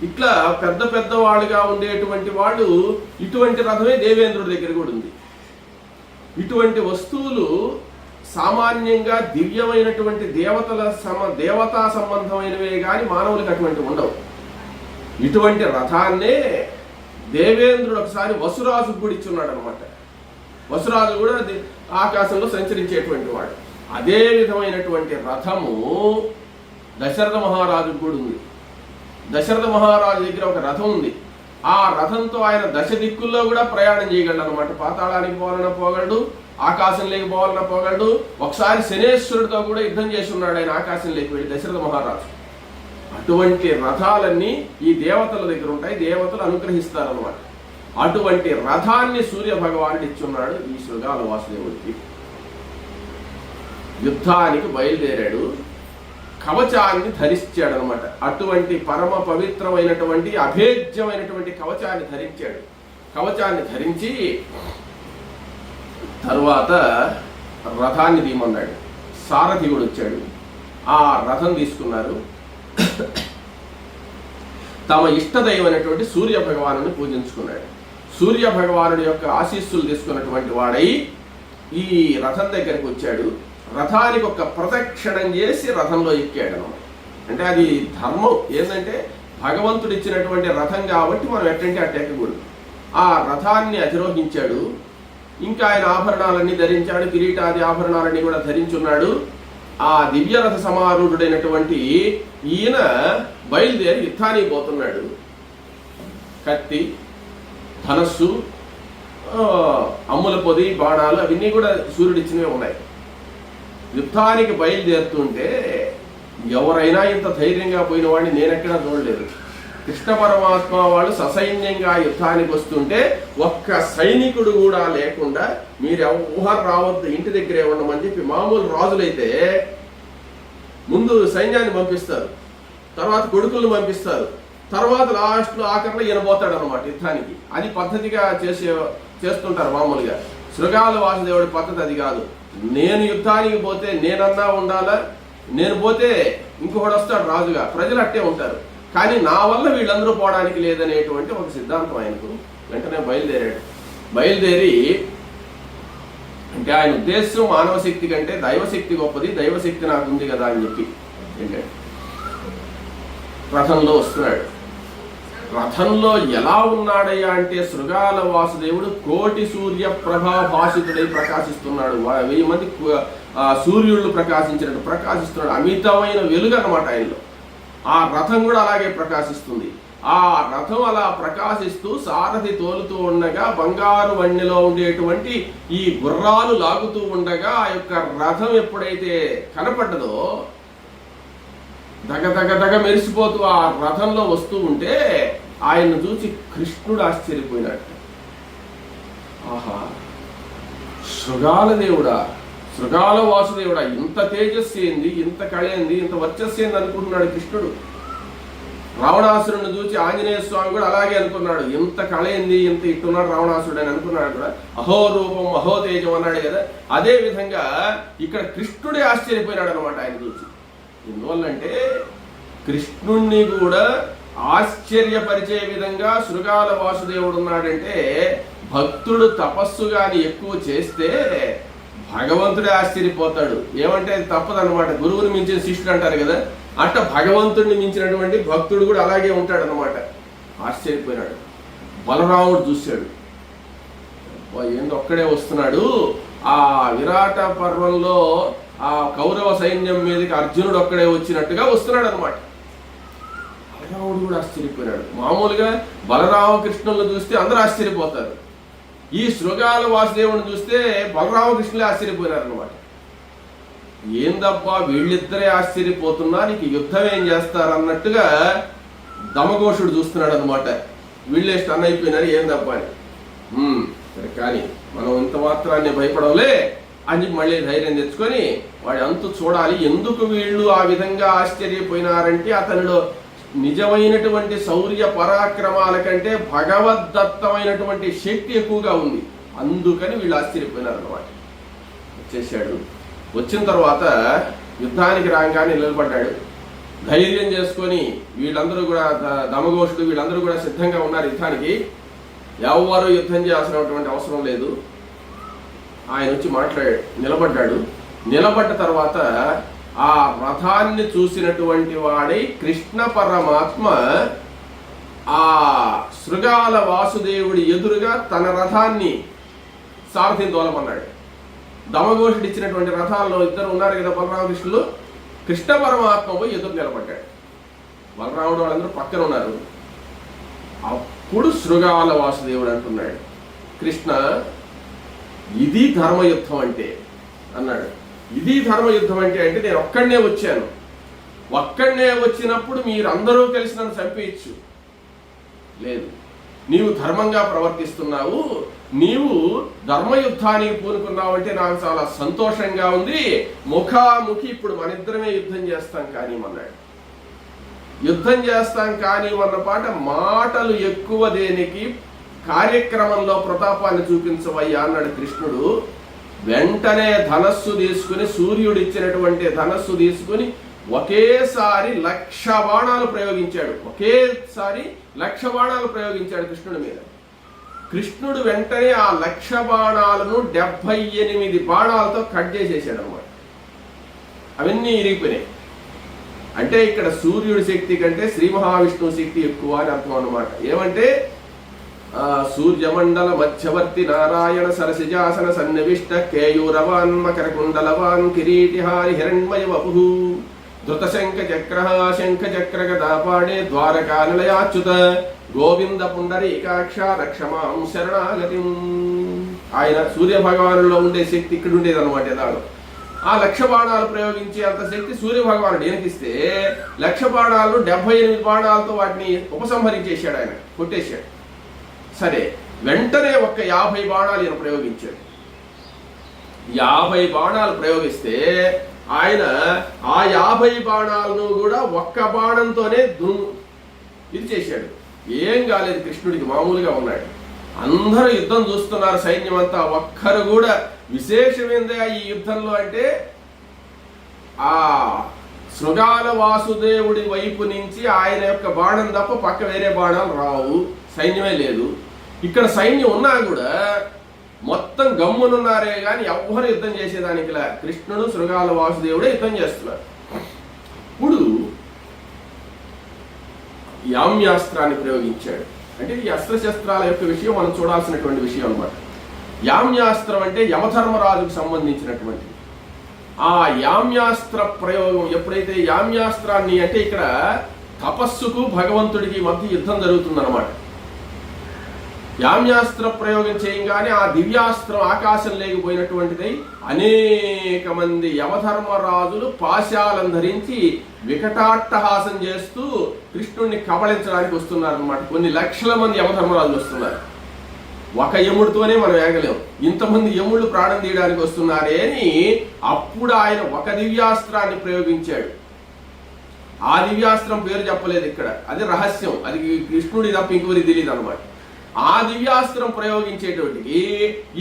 ఇట్లా పెద్ద పెద్ద వాళ్ళుగా ఉండేటువంటి వాళ్ళు ఇటువంటి రథమే దేవేంద్రుడి దగ్గర కూడా ఉంది. ఇటువంటి వస్తువులు సామాన్యంగా దివ్యమైనటువంటి దేవతా సంబంధమైనవే కానీ మానవులకు అటువంటి ఉండవు. ఇటువంటి రథాన్నే దేవేంద్రుడు ఒకసారి వసురాజుకు కూడా ఇచ్చున్నాడు అనమాట. వసురాజు కూడా ఆకాశంలో సంచరించేటువంటి వాడు. అదే విధమైనటువంటి రథము దశరథ మహారాజుకు కూడా ఉంది. దశరథ మహారాజు దగ్గర ఒక రథం ఉంది. ఆ రథంతో ఆయన దశ దిక్కుల్లో కూడా ప్రయాణం చేయగలడు అనమాట. పాతాళానికి పోవాలన్నా పోగలడు, ఆకాశంలోకి పోవాలన్నా పోగలడు. ఒకసారి శనేశ్వరుడితో కూడా యుద్ధం చేసి ఉన్నాడు ఆయన ఆకాశంలోకి వెళ్ళి దశరథ మహారాజు. అటువంటి రథాలన్నీ ఈ దేవతల దగ్గర ఉంటాయి, దేవతలు అనుగ్రహిస్తారనమాట. అటువంటి రథాన్ని సూర్య భగవానుడు ఇచ్చున్నాడు ఈ శృగాల వాసుదేవుడికి. యుద్ధానికి బయలుదేరాడు, కవచాన్ని ధరించాడు అనమాట. అటువంటి పరమ పవిత్రమైనటువంటి అభేద్యమైనటువంటి కవచాన్ని ధరించాడు. కవచాన్ని ధరించి తరువాత రథాన్ని తీయమన్నాడు. సారథి కూడా వచ్చాడు. ఆ రథం తీసుకున్నారు. తమ ఇష్టదైవమైనటువంటి సూర్య భగవానుని పూజించుకున్నాడు. సూర్య భగవానుడి యొక్క ఆశీస్సులు తీసుకున్నటువంటి వాడై ఈ రథం దగ్గరికి వచ్చాడు. రథానికి ఒక ప్రదక్షిణం చేసి రథంలో ఎక్కాడు అనమాట. అంటే అది ధర్మం. ఏంటంటే భగవంతుడు ఇచ్చినటువంటి రథం కాబట్టి మనం ఎట్టంటే అట్ట ఎక్కకూడదు. ఆ రథాన్ని అధిరోహించాడు. ఇంకా ఆయన ఆభరణాలన్నీ ధరించాడు, కిరీటాది ఆభరణాలన్నీ కూడా ధరించున్నాడు. ఆ దివ్యరథ సమారూఢుడైనటువంటి ఈయన బయలుదేరి యుద్ధానికి పోతున్నాడు. కత్తి, ధనస్సు, అమ్ముల పొది, బాణాలు అవన్నీ కూడా సూర్యుడిచ్చినవే ఉన్నాయి. యుద్ధానికి బయలుదేరుతుంటే ఎవరైనా ఇంత ధైర్యంగా పోయిన వాడిని నేనెక్కడా చూడలేదు. కృష్ణ పరమాత్మ వాళ్ళు ససైన్యంగా యుద్ధానికి వస్తుంటే ఒక్క సైనికుడు కూడా లేకుండా మీరు ఎవరు రావద్దు, ఇంటి దగ్గరే ఉండమని చెప్పి, మామూలు రాజులైతే ముందు సైన్యాన్ని పంపిస్తారు, తర్వాత కొడుకులను పంపిస్తారు, తర్వాత లాస్ట్లో ఆఖరిలో ఈయన పోతాడు అనమాట యుద్ధానికి. అది పద్ధతిగా చేస్తుంటారు మామూలుగా. శృగాల వాసుదేవుడి పద్ధతి అది కాదు. నేను యుద్ధానికి పోతే నేనన్నా ఉండాలా, నేను పోతే ఇంకొకడు వస్తాడు రాజుగా, ప్రజలు అట్టే ఉంటారు. కానీ నా వల్ల వీళ్ళందరూ పోవడానికి లేదనేటువంటి ఒక సిద్ధాంతం ఆయనకు. వెంటనే బయలుదేరాడు. బయలుదేరి అంటే ఆయన ఉద్దేశం మానవ శక్తి కంటే దైవశక్తి గొప్పది, దైవశక్తి నాకు ఉంది కదా అని చెప్పి ఏంటంటే రథంలో వస్తున్నాడు. రథంలో ఎలా ఉన్నాడయ్యా అంటే శృగాల వాసుదేవుడు కోటి సూర్య ప్రభాభాషితుడై ప్రకాశిస్తున్నాడు. 1000 మంది సూర్యుళ్ళు ప్రకాశించినట్టు ప్రకాశిస్తున్నాడు. అమితమైన వెలుగు అన్నమాట ఆయనలో. ఆ రథం కూడా అలాగే ప్రకాశిస్తుంది. ఆ రథం అలా ప్రకాశిస్తూ సారథి తోలుతూ ఉండగా, బంగారు వన్నెలో ఉండేటువంటి ఈ గుర్రాలు లాగుతూ ఉండగా, ఆ యొక్క రథం ఎప్పుడైతే కనపడ్డదో దగ దగ దగ మెరిసిపోతూ ఆ రథంలో వస్తూ ఉంటే ఆయన్ను చూసి కృష్ణుడు ఆశ్చర్యపోయినట్టు. ఆహా, శృగాల దేవుడా, శృగాల వాసుదేవుడా, ఇంత తేజస్సు ఏంది, ఇంత కళేంది, ఇంత వర్చస్సు ఏంది అనుకుంటున్నాడు కృష్ణుడు. రావణాసురుడిని చూసి ఆంజనేయ స్వామి కూడా అలాగే అనుకున్నాడు. ఇంత కళేంది, ఇంత ఇట్టున్నాడు రావణాసురుడు అని అనుకున్నాడు కూడా. అహో రూపం అహో తేజం అన్నాడు కదా. అదే విధంగా ఇక్కడ కృష్ణుడే ఆశ్చర్యపోయినాడు అనమాట ఆయన చూసి. ఎందువల్లంటే కృష్ణుణ్ణి కూడా ఆశ్చర్యపరిచే విధంగా శృగాల వాసుదేవుడు ఉన్నాడంటే, భక్తుడు తపస్సు గాని ఎక్కువ చేస్తే భగవంతుడే ఆశ్చర్యపోతాడు. ఏమంటే అది తప్పదన్నమాట. గురువుని మించిన శిష్యుడు అంటారు కదా, అట్ట భగవంతుడిని మించినటువంటి భక్తుడు కూడా అలాగే ఉంటాడు అన్నమాట. ఆశ్చర్యపోయినాడు. బలరాముడు చూశాడు, ఏంది ఒక్కడే వస్తున్నాడు. ఆ విరాట పర్వంలో ఆ కౌరవ సైన్యం మీదకి అర్జునుడు ఒక్కడే వచ్చినట్టుగా వస్తున్నాడు అనమాట. బలరాముడు కూడా ఆశ్చర్యపోయినాడు. మామూలుగా బలరామకృష్ణులను చూస్తే అందరూ ఆశ్చర్యపోతారు. ఈ శృగాల వాసుదేవుని చూస్తే బలరామకృష్ణులే ఆశ్చర్యపోయినారు అనమాట. ఏందబ్బా వీళ్ళిద్దరే ఆశ్చర్యపోతున్నా, నీకు యుద్ధం ఏం చేస్తారన్నట్టుగా దమఘోషుడు చూస్తున్నాడు అనమాట. వీళ్ళే స్టన్ అయిపోయినారు, ఏందబ్బా అని. సరే కానీ మనం ఇంత మాత్రాన్ని భయపడవలే అని చెప్పి మళ్ళీ ధైర్యం తెచ్చుకొని వాడి అంతు చూడాలి. ఎందుకు వీళ్ళు ఆ విధంగా ఆశ్చర్యపోయినారంటే అతనిలో నిజమైనటువంటి శౌర్య పరాక్రమాల కంటే భగవద్దత్తమైనటువంటి శక్తి ఎక్కువగా ఉంది. అందుకని వీళ్ళు ఆశ్చర్యపోయినారు అన్నమాట. వచ్చేసాడు. వచ్చిన తర్వాత యుద్ధానికి రాగానే నిలబడ్డాడు. ధైర్యం చేసుకొని వీళ్ళందరూ కూడా దమఘోషుడు వీళ్ళందరూ కూడా సిద్ధంగా ఉన్నారు యుద్ధానికి. ఎవరు యుద్ధం చేయాల్సినటువంటి అవసరం లేదు. ఆయన వచ్చి నిలబడ్డాడు. నిలబడ్డ తర్వాత ఆ రథాన్ని చూసినటువంటి వాడై కృష్ణ పరమాత్మ ఆ శృగాల వాసుదేవుడి ఎదురుగా తన రథాన్ని సారథిని తోలమన్నాడు. దమఘోషుడు ఇచ్చినటువంటి రథాల్లో ఇద్దరు ఉన్నారు కదా బలరామకృష్ణులు. కృష్ణ పరమాత్మ పోయి ఎదురు నిలబడ్డాడు. బలరాముడు వాళ్ళందరూ పక్కన ఉన్నారు. అప్పుడు శృగాల వాసుదేవుడు అంటున్నాడు, కృష్ణ ఇది ధర్మయుద్ధం అంటే అన్నాడు. ఇది ధర్మయుద్ధం అంటే నేను ఒక్కడనే వచ్చాను. ఒక్కడనే వచ్చినప్పుడు మీరందరూ కలిసి నన్ను చంపేయచ్చు. లేదు, నీవు ధర్మంగా ప్రవర్తిస్తున్నావు, నీవు ధర్మయుద్ధానికి పూనుకున్నావు అంటే నాకు చాలా సంతోషంగా ఉంది. ముఖాముఖి ఇప్పుడు మన ఇద్దరమే యుద్ధం చేస్తాం కానీ అన్నాడు. యుద్ధం చేస్తాం కానీ అన్న మాటలు ఎక్కువ దేనికి, కార్యక్రమంలో ప్రతాపాన్ని చూపించవయ్యా అన్నాడు కృష్ణుడు. వెంటనే ధనస్సు తీసుకుని, సూర్యుడు ఇచ్చినటువంటి ధనస్సు తీసుకుని ఒకేసారి 1,00,000 బాణాలు ప్రయోగించాడు. ఒకేసారి 1,00,000 బాణాలు ప్రయోగించాడు కృష్ణుడి మీద. కృష్ణుడు వెంటనే ఆ 1,00,000 బాణాలను 78 బాణాలతో కట్ చేసేసాడు అన్నమాట. అవన్నీ ఇరిగిపోయినాయి. అంటే ఇక్కడ సూర్యుడి శక్తి కంటే శ్రీ మహావిష్ణువు శక్తి ఎక్కువ అని అర్థం అన్నమాట. ఏమంటే సూర్యమండల మధ్యవర్తి నారాయణ సరసిజాసన సన్నివిష్ట కేయూరవాన్ మకర కుండలవాన్ కిరీటిహారి హిరణ్మయ వపు ధృత శంఖ చక్ర గదాపాడే ద్వారకా నిలయాచ్యుత గోవింద పుండరీకాక్ష రక్షమాం శరణాగతి. ఆయన సూర్య భగవానులో ఉండే శక్తి ఇక్కడ ఉండేది అనమాట. ఎదాడు ఆ లక్ష బాణాలు ప్రయోగించే అంత శక్తి సూర్య భగవానుడు ఈయనకిస్తే, లక్ష బాణాలను 78 బాణాలతో వాటిని ఉపసంహరించేశాడు, ఆయన కొట్టేశాడు. సరే, వెంటనే ఒక్క 50 బాణాలు ఈయన ప్రయోగించాడు. 50 బాణాలు ప్రయోగిస్తే ఆయన ఆ 50 బాణాలను కూడా ఒక్క బాణంతోనే ఇది చేశాడు. ఏం కాలేదు కృష్ణుడికి, మామూలుగా ఉన్నాడు. అందరూ యుద్ధం చూస్తున్నారు, సైన్యం అంతా. ఒక్కరు కూడా విశేషమైందే ఈ యుద్ధంలో అంటే ఆ శృగాల వాసుదేవుడి వైపు నుంచి ఆయన యొక్క బాణం తప్ప పక్క వేరే బాణాలు రావు, సైన్యమే లేదు. ఇక్కడ సైన్యం ఉన్నా కూడా మొత్తం గమ్మునున్నారే కానీ ఎవ్వరు యుద్ధం చేసేదానికిలా. కృష్ణుడు శృగాల వాసుదేవుడే యుద్ధం చేస్తున్నారు. ఇప్పుడు యామ్యాస్త్రాన్ని ప్రయోగించాడు. అంటే ఈ అస్త్రశస్త్రాల యొక్క విషయం మనం చూడాల్సినటువంటి విషయం అన్నమాట. యామ్యాస్త్రం అంటే యమధర్మరాజుకు సంబంధించినటువంటిది. ఆ యామ్యాస్త్ర ప్రయోగం ఎప్పుడైతే యామ్యాస్త్రాన్ని అంటే ఇక్కడ తపస్సుకు భగవంతుడికి మధ్య యుద్ధం జరుగుతుందన్నమాట. యామ్యాస్త్ర ప్రయోగం చేయగానే ఆ దివ్యాస్త్రం ఆకాశం లేకపోయినటువంటిదై అనేక మంది యమధర్మరాజులు పాశాలను ధరించి వికటాట్టహాసం చేస్తూ కృష్ణుడిని కబళించడానికి వస్తున్నారు అన్నమాట. కొన్ని లక్షల మంది యమధర్మరాజులు వస్తున్నారు. ఒక యముడితోనే మనం ఏగలేం, ఇంతమంది యముళ్ళు ప్రాణం తీయడానికి వస్తున్నారే అని అప్పుడు ఆయన ఒక దివ్యాస్త్రాన్ని ప్రయోగించాడు. ఆ దివ్యాస్త్రం పేరు చెప్పలేదు ఇక్కడ, అది రహస్యం, అది కృష్ణుడి తప్ప ఇంకొకరికి తెలియదు అనమాట. ఆ దివ్యాస్త్రం ప్రయోగించేటోటికి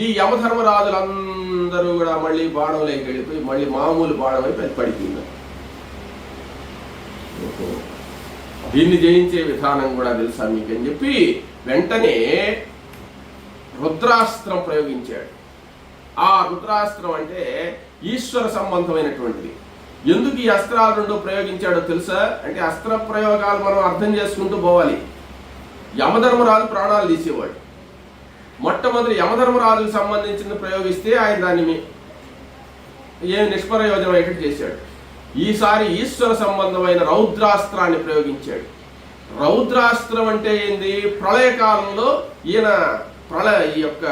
ఈ యమధర్మరాజులందరూ కూడా మళ్ళీ బాణంలోకి వెళ్ళిపోయి మళ్ళీ మామూలు బాణం అయిపోయి పడిపోయింది. దీన్ని జయించే విధానం కూడా తెలుసా మీకు అని చెప్పి వెంటనే రుద్రాస్త్రం ప్రయోగించాడు. ఆ రుద్రాస్త్రం అంటే ఈశ్వర సంబంధమైనటువంటిది. ఎందుకు ఈ అస్త్రాలు రెండు ప్రయోగించాడో తెలుసా? అంటే అస్త్ర ప్రయోగాలు మనం అర్థం చేసుకుంటూ పోవాలి. యమధర్మరాజు ప్రాణాలు తీసేవాడు. మొట్టమొదటి యమధర్మరాజుకు సంబంధించిన ప్రయోగిస్తే ఆయన దాన్ని ఏం నిష్ప్రయోజనం అయ్యేటట్టు చేశాడు. ఈసారి ఈశ్వర సంబంధమైన రౌద్రాస్త్రాన్ని ప్రయోగించాడు. రౌద్రాస్త్రం అంటే ఏంది? ప్రళయకాలంలో ఈయన ఈ యొక్క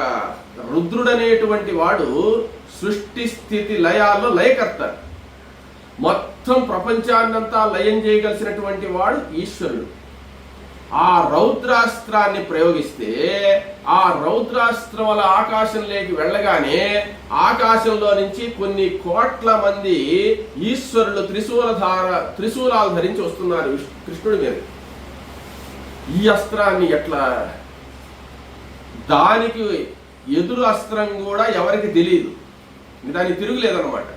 రుద్రుడనేటువంటి వాడు సృష్టి స్థితి లయాల్లో లయకర్త. మొత్తం ప్రపంచాన్నంతా లయం చేయగలిసినటువంటి వాడు ఈశ్వరుడు. ఆ రౌద్రాస్త్రాన్ని ప్రయోగిస్తే ఆ రౌద్రాస్త్రం వల్ల ఆకాశంలోకి వెళ్ళగానే ఆకాశంలో నుంచి కొన్ని కోట్ల మంది ఈశ్వరులు త్రిశూలాలు ధరించి వస్తున్నారు కృష్ణుడి మీద. ఈ అస్త్రాన్ని ఎట్లా, దానికి ఎదురు అస్త్రం కూడా ఎవరికి తెలియదు, దానికి తిరుగులేదన్నమాట.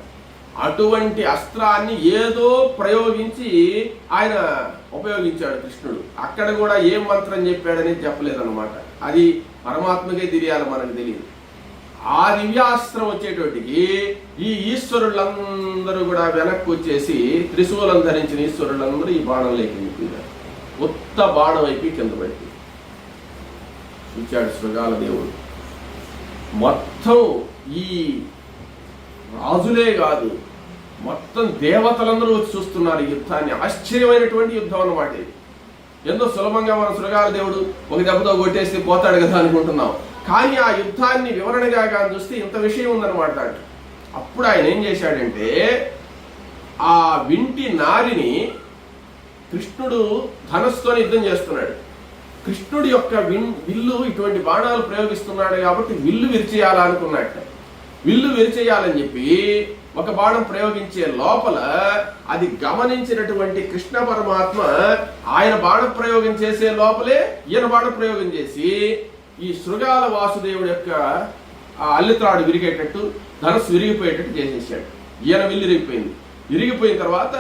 అటువంటి అస్త్రాన్ని ఏదో ప్రయోగించి ఆయన ఉపయోగించాడు కృష్ణుడు. అక్కడ కూడా ఏం మంత్రం చెప్పాడనేది చెప్పలేదన్నమాట. అది పరమాత్మకే తెలియాలి, మనకు తెలియదు. ఆ దివ్యాస్త్రం వచ్చేటోటికి ఈ ఈశ్వరులందరూ కూడా వెనక్కి వచ్చేసి త్రిశూలం ధరించిన ఈశ్వరులందరూ ఈ బాణం లేకపోయారు. కొత్త బాణం అయిపోయి కింద పడిపోయి చూచాడు శృగాల దేవుడు. మొత్తం ఈ రాజులే కాదు, మొత్తం దేవతలందరూ వచ్చి చూస్తున్నారు ఈ యుద్ధాన్ని. ఆశ్చర్యమైనటువంటి యుద్ధం అన్నమాట ఇది. ఎంతో సులభంగా మన శృగాల దేవుడు ఒక దెబ్బతో కొట్టేసి పోతాడు కదా అనుకుంటున్నాం. కానీ ఆ యుద్ధాన్ని వివరణగా కానీ చూస్తే ఇంత విషయం ఉందన్నమాట దాంట్లో. అప్పుడు ఆయన ఏం చేశాడంటే ఆ వింటి నారిని కృష్ణుడు ధనస్సుతోనే యుద్ధం చేస్తున్నాడు. కృష్ణుడి యొక్క విల్లు ఇటువంటి బాణాలు ప్రయోగిస్తున్నాడు కాబట్టి విల్లు విరిచేయాలనుకున్నట్టు. విల్లు విరిచేయాలని చెప్పి ఒక బాణం ప్రయోగించే లోపల అది గమనించినటువంటి కృష్ణ పరమాత్మ ఆయన బాణ ప్రయోగం చేసే లోపలే ఈయన బాణ ప్రయోగం చేసి ఈ శృగాల వాసుదేవుడి యొక్క ఆ అల్లిత్రాడు విరిగేటట్టు, ధనస్సు విరిగిపోయేటట్టు చేసేసాడు. ఈయన విల్లు విరిగిపోయింది. విరిగిపోయిన తర్వాత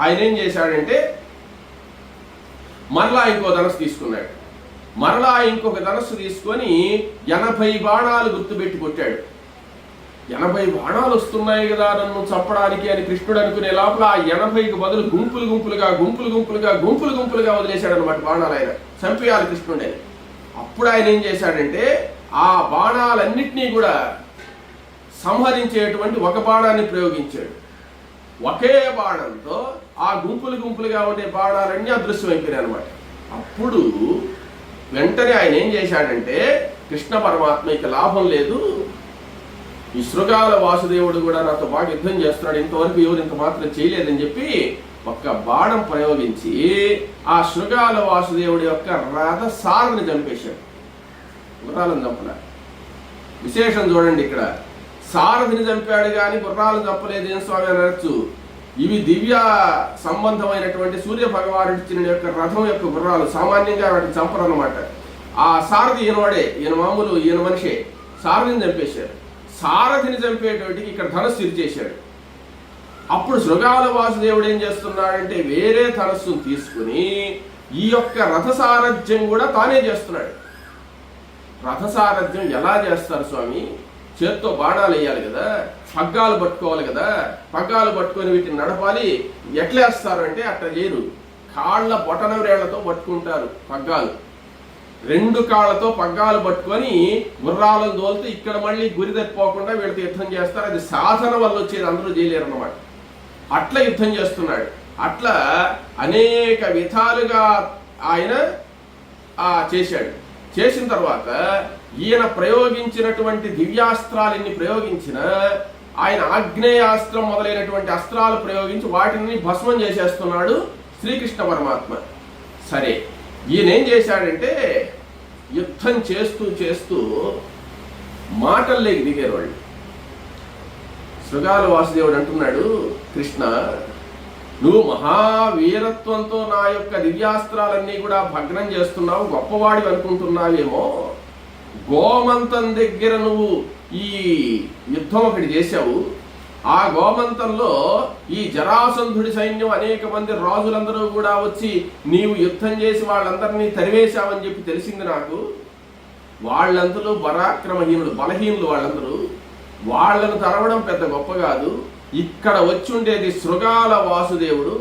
ఆయన ఏం చేశాడంటే మరలా ఇంకో ధనస్సు తీసుకున్నాడు. మరలా ఇంకొక ధనస్సు తీసుకొని 80 బాణాలు గుర్తుపెట్టి కొట్టాడు. 80 బాణాలు వస్తున్నాయి కదా నన్ను చంపడానికి అని కృష్ణుడు అనుకునే లోపల ఆ 80కి బదులు గుంపులు గుంపులుగా వదిలేశాడు అనమాట బాణాలు. ఆయన చంపేయాలి కృష్ణుడే. అప్పుడు ఆయన ఏం చేశాడంటే ఆ బాణాలన్నిటినీ కూడా సంహరించేటువంటి ఒక బాణాన్ని ప్రయోగించాడు. ఒకే బాణంతో ఆ గుంపులుగా ఉండే బాణాలన్నీ అదృశ్యమైపోయాయి అనమాట. అప్పుడు వెంటనే ఆయన ఏం చేశాడంటే కృష్ణ పరమాత్మ ఇక లాభం లేదు, ఈ శృగాల వాసుదేవుడు కూడా నాతో బాగా యుద్ధం చేస్తున్నాడు, ఇంతవరకు ఎవరు ఇంత మాత్రం చేయలేదని చెప్పి ఒక్క బాణం ప్రయోగించి ఆ శృగాల వాసుదేవుడి యొక్క రథ సారథిని చంపేశాడు. గుర్రాలను చంపలే. విశేషం చూడండి, ఇక్కడ సారథిని చంపాడు కానీ గుర్రాలను చంపలేదు ఏం స్వామి అనొచ్చు. ఇవి దివ్య సంబంధమైనటువంటి సూర్య భగవానుడి యొక్క రథం యొక్క గుర్రాలు, సామాన్యంగా వాటిని చంపరు అనమాట. ఆ సారథి ఈయనవాడే, ఈయన మనిషే. సారథిని చంపేశాడు. సారథిని చంపేటోటికి ఇక్కడ ధనస్సు ఇరిచేశాడు. అప్పుడు శృగాల వాసుదేవుడు ఏం చేస్తున్నాడంటే వేరే ధనస్సును తీసుకుని ఈ యొక్క రథసారథ్యం కూడా తానే చేస్తున్నాడు. రథసారథ్యం ఎలా చేస్తారు స్వామి? చేత్తో బాణాలు వేయాలి కదా, పగ్గాలు పట్టుకోవాలి కదా, పగ్గాలు పట్టుకొని వీటిని నడపాలి. ఎట్లా వేస్తారు అంటే అట్లా లేరు, కాళ్ళ బొటన వేళ్లతో పట్టుకుంటారు పగ్గాలు. 2 కాళ్ళతో పగ్గాలు పట్టుకొని గుర్రాలను తోలుతూ ఇక్కడ మళ్ళీ గురి తప్పిపోకుండా వీళ్ళతో యుద్ధం చేస్తారు. అది సాధన వల్ల వచ్చేది, అందరూ చేయలేరు అన్నమాట. అట్లా యుద్ధం చేస్తున్నాడు. అట్లా అనేక విధాలుగా ఆయన చేశాడు. చేసిన తర్వాత ఈయన ప్రయోగించినటువంటి దివ్యాస్త్రాలన్నీ ప్రయోగించిన ఆయన ఆగ్నేయాస్త్రం మొదలైనటువంటి అస్త్రాలు ప్రయోగించి వాటిని భస్మం చేసేస్తున్నాడు శ్రీకృష్ణ పరమాత్మ. సరే, ఈయన ఏం చేశాడంటే యుద్ధం చేస్తూ మాటల్లోకి దిగారు వాళ్ళు. శృగాల వాసుదేవుడు అంటున్నాడు, కృష్ణ నువ్వు మహావీరత్వంతో నా యొక్క దివ్యాస్త్రాలన్నీ కూడా భగ్నం చేస్తున్నావు, గొప్పవాడి అనుకుంటున్నావేమో. గోమంతం దగ్గర నువ్వు ఈ యుద్ధం ఒకటి చేశావు. ఆ గోమంతంలో ఈ జరాసంధుడి సైన్యం అనేక మంది రాజులందరూ కూడా వచ్చి నీవు యుద్ధం చేసి వాళ్ళందరినీ తరివేశావని చెప్పి తెలిసింది నాకు. వాళ్ళందరూ పరాక్రమహీనులు, బలహీనులు వాళ్ళందరూ. వాళ్ళను తరవడం పెద్ద గొప్ప కాదు. ఇక్కడ వచ్చి ఉండేది శృగాల వాసుదేవుడు.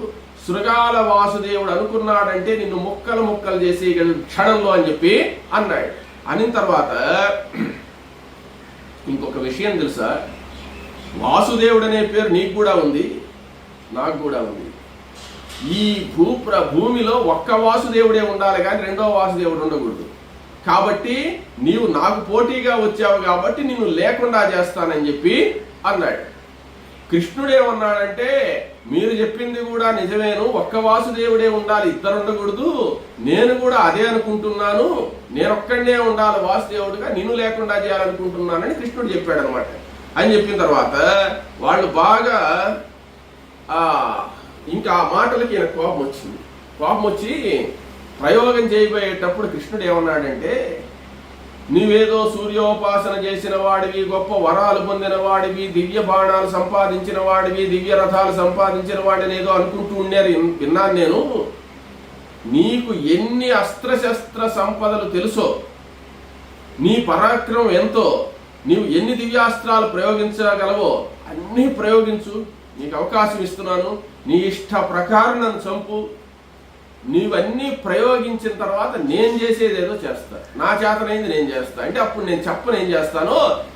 శృగాల వాసుదేవుడు అనుకున్నాడంటే నిన్ను ముక్కలు చేసేయగలడు క్షణంలో అని చెప్పి అన్నాడు. అనిన తర్వాత ఇంకొక విషయం తెలుసా, వాసుదేవుడు అనే పేరు నీకు కూడా ఉంది, నాకు కూడా ఉంది. ఈ భూమిలో ఒక్క వాసుదేవుడే ఉండాలి కానీ రెండో వాసుదేవుడు ఉండకూడదు. కాబట్టి నీవు నాకు పోటీగా వచ్చావు కాబట్టి నిన్ను లేకుండా చేస్తానని చెప్పి అన్నాడు. కృష్ణుడు ఏమన్నాడంటే మీరు చెప్పింది కూడా నిజమేను, ఒక్క వాసుదేవుడే ఉండాలి, ఇద్దరు ఉండకూడదు. నేను కూడా అదే అనుకుంటున్నాను, నేనొక్కడే ఉండాలి వాసుదేవుడిగా, నిన్ను లేకుండా చేయాలనుకుంటున్నానని కృష్ణుడు చెప్పాడు అనమాట. అని చెప్పిన తర్వాత వాళ్ళు బాగా ఇంకా ఆ మాటలకి ఈయన కోపం వచ్చి ప్రయోగం చేయబోయేటప్పుడు కృష్ణుడు ఏమన్నాడంటే నీవేదో సూర్యోపాసన చేసిన వాడివి, గొప్ప వరాలు పొందిన వాడివి, దివ్య బాణాలు సంపాదించిన వాడివి, దివ్య రథాలు సంపాదించిన వాడిని ఏదో అనుకుంటూ ఉన్నారు, విన్నాను నేను. నీకు ఎన్ని అస్త్రశస్త్ర సంపదలు తెలుసో, నీ పరాక్రమం ఎంతో, నీవు ఎన్ని దివ్యాస్త్రాలు ప్రయోగించగలవో అన్నీ ప్రయోగించు, నీకు అవకాశం ఇస్తున్నాను, నీ ఇష్ట ప్రకారం నన్ను చంపు. నీవన్నీ ప్రయోగించిన తర్వాత నేను చేసేది ఏదో చేస్తా, నా చేతనైంది నేను చేస్తా అంటే అప్పుడు నేను చెప్పను ఏం చేస్తానో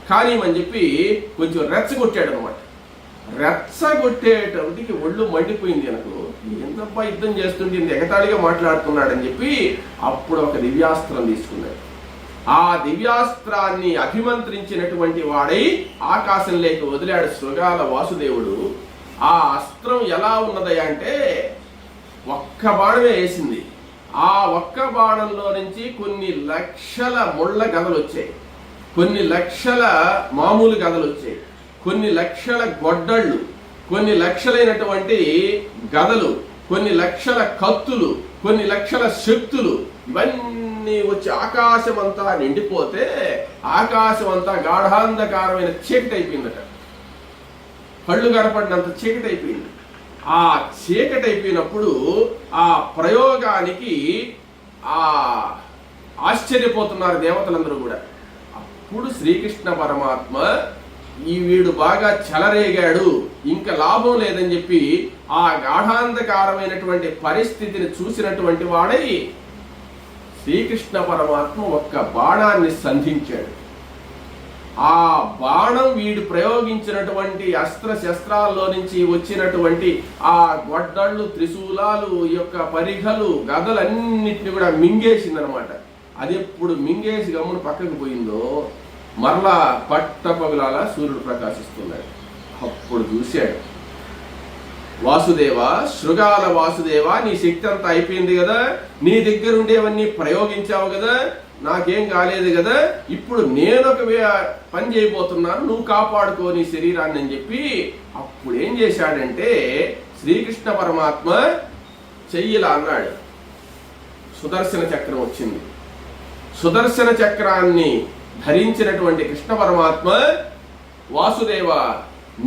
కానీ అని చెప్పి కొంచెం రెచ్చగొట్టాడు అనమాట. రెచ్చగొట్టేటప్పటికి ఒళ్ళు మండిపోయింది నాకు. ఎంతబ్బా యుద్ధం చేస్తుంటే ఇంత ఎగతాళిగా మాట్లాడుతున్నాడని చెప్పి అప్పుడు ఒక దివ్యాస్త్రం తీసుకున్నాడు. ఆ దివ్యాస్త్రాన్ని అభిమంత్రించినటువంటి వాడై ఆకాశంలోకి వదిలాడు శృగాల వాసుదేవుడు. ఆ అస్త్రం ఎలా ఉన్నదయ్యా అంటే ఒక్క బాణమే వేసింది. ఆ ఒక్క బాణంలో నుంచి కొన్ని లక్షల ముళ్ళ గదలు వచ్చాయి, కొన్ని లక్షల మామూలు గదలు వచ్చాయి, కొన్ని లక్షల గొడ్డళ్ళు, కొన్ని లక్షలైనటువంటి గదలు, కొన్ని లక్షల కత్తులు, కొన్ని లక్షల శక్తులు, ఇవన్నీ వచ్చి ఆకాశం అంతా నిండిపోతే ఆకాశం అంతా గాఢాంధకారమైన చీకటి అయిపోయిందట. కళ్ళు కనపడినంత చీకటి అయిపోయింది. ఆ చీకటి అయిపోయినప్పుడు ఆ ప్రయోగానికి ఆశ్చర్యపోతున్నారు దేవతలందరూ కూడా. అప్పుడు శ్రీకృష్ణ పరమాత్మ ఈ వీడు బాగా చెలరేగాడు, ఇంకా లాభం లేదని చెప్పి ఆ గాఢాంధకారమైనటువంటి పరిస్థితిని చూసినటువంటి వాడై శ్రీకృష్ణ పరమాత్మ ఒక్క బాణాన్ని సంధించాడు. ఆ బాణం వీడు ప్రయోగించినటువంటి అస్త్ర శస్త్రాల్లో నుంచి వచ్చినటువంటి ఆ గొడ్డళ్ళు, త్రిశూలాలు, ఈ యొక్క పరిఘలు, గదలన్నిటిని కూడా మింగేసిందనమాట. అది ఎప్పుడు మింగేసి గమ్మును పక్కకు పోయిందో మరలా పట్టపగులాల సూర్యుడు ప్రకాశిస్తున్నాడు. అప్పుడు చూశాడు, వాసుదేవ, శృగాల వాసుదేవ, నీ శక్తి అంతా అయిపోయింది కదా, నీ దగ్గర ఉండేవన్నీ ప్రయోగించావు కదా, నాకేం కాలేదు కదా, ఇప్పుడు నేను ఒక పని చేయబోతున్నాను, నువ్వు కాపాడుకో నీ శరీరాన్ని అని చెప్పి అప్పుడు ఏం చేశాడంటే శ్రీకృష్ణ పరమాత్మ చెయ్యిలా అన్నాడు. సుదర్శన చక్రం వచ్చింది. సుదర్శన చక్రాన్ని ధరించినటువంటి కృష్ణ పరమాత్మ, వాసుదేవ,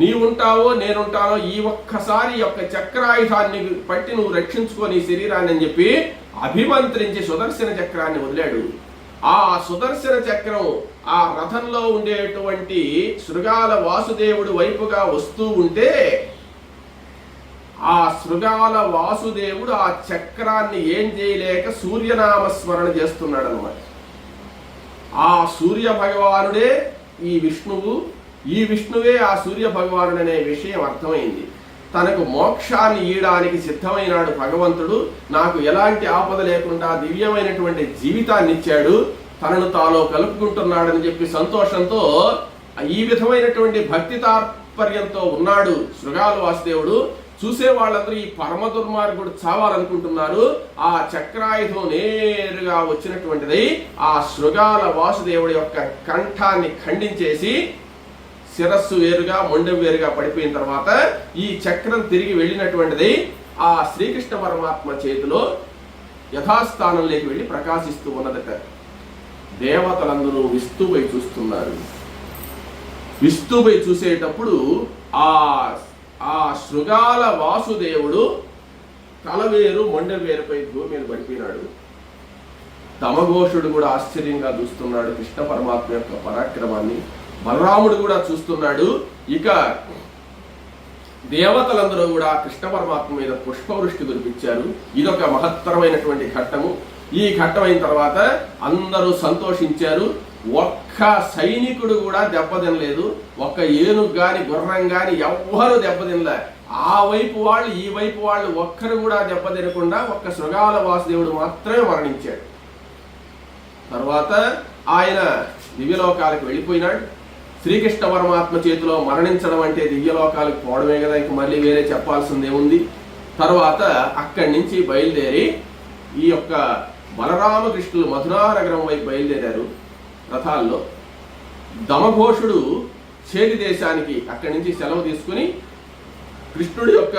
నీవుంటావో నేనుంటానో, ఈ ఒక్కసారి యొక్క చక్రాయుధాన్ని పట్టి నువ్వు రక్షించుకో నీ శరీరాన్ని అని చెప్పి అభిమంత్రించి సుదర్శన చక్రాన్ని వదిలాడు. ఆ సుదర్శన చక్రం ఆ రథంలో ఉండేటువంటి శృగాల వాసుదేవుడు వైపుగా వస్తూ ఉంటే ఆ శృగాల వాసుదేవుడు ఆ చక్రాన్ని ఏం చేయలేక సూర్యనామస్మరణ చేస్తున్నాడు అన్నమాట. ఆ సూర్య భగవానుడే ఈ విష్ణువు, ఈ విష్ణువే ఆ సూర్య భగవానుడు అనే విషయం అర్థమైంది. తనకు మోక్షాన్ని ఇయ్యడానికి సిద్ధమైనాడు భగవంతుడు, నాకు ఎలాంటి ఆపద లేకుండా దివ్యమైనటువంటి జీవితాన్ని ఇచ్చాడు, తనను తాను కలుపుకుంటున్నాడని చెప్పి సంతోషంతో ఈ విధమైనటువంటి భక్తి తాత్పర్యంతో ఉన్నాడు శృగాల వాసుదేవుడు. చూసే వాళ్ళందరూ ఈ పరమ దుర్మార్గుడు చావాలనుకుంటున్నారు. ఆ చక్రాయుధం నేరుగా వచ్చినటువంటిది ఆ శృగాల వాసుదేవుడి యొక్క కంఠాన్ని ఖండించేసి శిరస్సు వేరుగా, మొండెం వేరుగా పడిపోయిన తర్వాత ఈ చక్రం తిరిగి వెళ్ళినటువంటిది ఆ శ్రీకృష్ణ పరమాత్మ చేతిలో యథాస్థానంలోకి వెళ్ళి ప్రకాశిస్తూ ఉన్నదట. దేవతలందరూ విస్తుపై చూస్తున్నారు. విస్తుపై చూసేటప్పుడు ఆ శృగాల వాసుదేవుడు తలవేరు, మొండెం వేరుపై భూమి మీద పడిపోయినాడు. తమఘోషుడు కూడా ఆశ్చర్యంగా చూస్తున్నాడు కృష్ణ పరమాత్మ యొక్క పరాక్రమాన్ని. బలరాముడు కూడా చూస్తున్నాడు. ఇక దేవతలందరూ కూడా కృష్ణ పరమాత్మ మీద పుష్పవృష్టి కురిపించారు. ఇదొక మహత్తరమైనటువంటి ఘట్టము. ఈ ఘట్టం అయిన తర్వాత అందరూ సంతోషించారు. ఒక్క సైనికుడు కూడా దెబ్బతినలేదు. ఒక్క ఏనుగు గాని, గుర్రం గాని ఎవ్వరూ దెబ్బతినలే. ఆ వైపు వాళ్ళు, ఈ వైపు వాళ్ళు ఒక్కరు కూడా దెబ్బతినకుండా ఒక్క శృగాల వాసుదేవుడు మాత్రమే మరణించాడు. తర్వాత ఆయన దివ్యలోకాలకు వెళ్ళిపోయినాడు. శ్రీకృష్ణ పరమాత్మ చేతిలో మరణించడం అంటే దివ్యలోకాలకు పోవడమే కదా, ఇంక మళ్ళీ వేరే చెప్పాల్సిందేముంది. తర్వాత అక్కడి నుంచి బయలుదేరి ఈ యొక్క బలరామకృష్ణులు మధురా నగరం వైపు బయలుదేరారు రథాల్లో. దమఘోషుడు చేది దేశానికి అక్కడి నుంచి సెలవు తీసుకుని, కృష్ణుడి యొక్క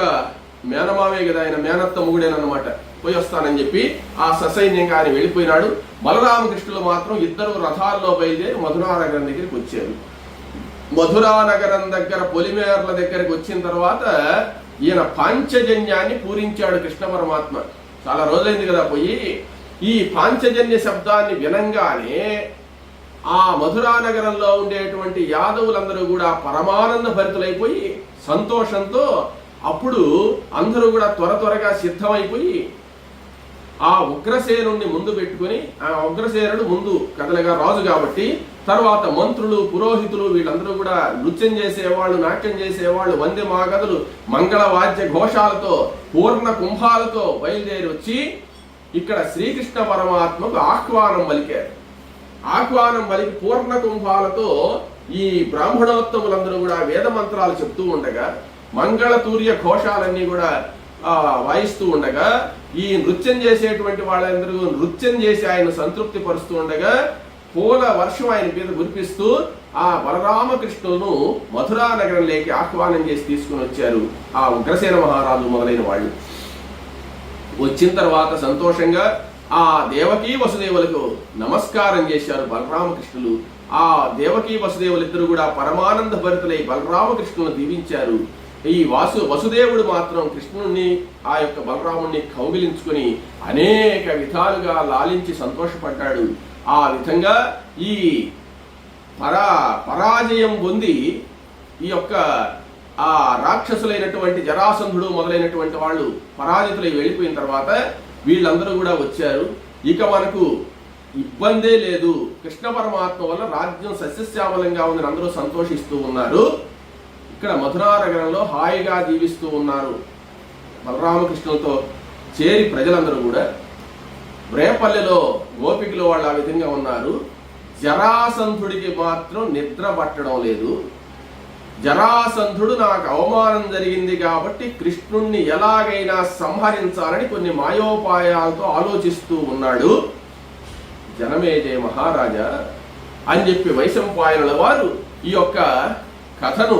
మేనమామే కదా, ఆయన మేనత్త మొగుడేనమాట, పోయి వస్తానని చెప్పి ఆ ససైన్యంగా ఆయన వెళ్ళిపోయినాడు. బలరామకృష్ణులు మాత్రం ఇద్దరు రథాల్లో బయలుదేరి మధురా నగరం దగ్గరికి వచ్చారు. మధురా నగరం దగ్గర పొలిమేర్ల దగ్గరికి వచ్చిన తర్వాత ఈయన పాంచజన్యాన్ని పూరించాడు కృష్ణ పరమాత్మ. చాలా రోజులైంది కదా పోయి. ఈ పాంచజన్య శబ్దాన్ని వినంగానే ఆ మధురా నగరంలో ఉండేటువంటి యాదవులందరూ కూడా పరమానంద భరితులైపోయి సంతోషంతో అప్పుడు అందరూ కూడా త్వరగా సిద్ధమైపోయి ఆ ఉగ్రసేనుడిని ముందు పెట్టుకుని, ఆ ఉగ్రసేనుడు ముందు కదలగా రాజు కాబట్టి, తర్వాత మంత్రులు, పురోహితులు వీళ్ళందరూ కూడా నృత్యం చేసేవాళ్ళు, నాట్యం చేసేవాళ్ళు, వందె మాగదులు, మంగళ వాద్య ఘోషాలతో, పూర్ణ కుంభాలతో బయలుదేరి వచ్చి ఇక్కడ శ్రీకృష్ణ పరమాత్మకు ఆహ్వానం పలికారు. ఆహ్వానం పలికి పూర్ణ కుంభాలతో ఈ బ్రాహ్మణోత్తములందరూ కూడా వేద మంత్రాలు చెప్తూ ఉండగా, మంగళతూర్య ఘోషాలన్నీ కూడా వాయిస్తూ ఉండగా, ఈ నృత్యం చేసేటువంటి వాళ్ళందరూ నృత్యం చేసి ఆయన సంతృప్తి పరుస్తూ ఉండగా, పూల వర్షం ఆయన మీద కురిపిస్తూ ఆ బలరామకృష్ణులను మధురా నగరంలోకి ఆహ్వానం చేసి తీసుకుని వచ్చారు ఆ ఉగ్రసేన మహారాజు మొదలైన వాళ్ళు. వచ్చిన తర్వాత సంతోషంగా ఆ దేవకీ వసుదేవులకు నమస్కారం చేశారు బలరామకృష్ణులు. ఆ దేవకీ వసుదేవులిద్దరూ కూడా పరమానంద భరితులై బలరామకృష్ణులను దీవించారు. ఈ వసుదేవుడు మాత్రం కృష్ణుణ్ణి, ఆ యొక్క బలరాముణ్ణి కౌగిలించుకుని అనేక విధాలుగా లాలించి సంతోషపడ్డాడు. ఆ విధంగా ఈ పరాజయం పొంది ఈ యొక్క ఆ రాక్షసులైనటువంటి జరాసంధుడు మొదలైనటువంటి వాళ్ళు పరాజితులై వెళ్ళిపోయిన తర్వాత వీళ్ళందరూ కూడా వచ్చారు. ఇక మనకు ఇబ్బందే లేదు, కృష్ణ పరమాత్మ వల్ల రాజ్యం సస్యశ్యామలంగా ఉందని అందరూ సంతోషిస్తూ ఉన్నారు. ఇక్కడ మధురానగరంలో హాయిగా జీవిస్తూ ఉన్నారు. బలరామకృష్ణులతో చేరి ప్రజలందరూ కూడా రేపల్లెలో గోపికలు వాళ్ళు ఆ విధంగా ఉన్నారు. జరాసంధుడికి మాత్రం నిద్ర పట్టడం లేదు. జరాసంధుడు నాకు అవమానం జరిగింది కాబట్టి కృష్ణుణ్ణి ఎలాగైనా సంహరించాలని కొన్ని మాయోపాయాలతో ఆలోచిస్తూ ఉన్నాడు. జనమేజయ మహారాజా అని చెప్పి వైశంపాయనుల వారు ఈ యొక్క కథను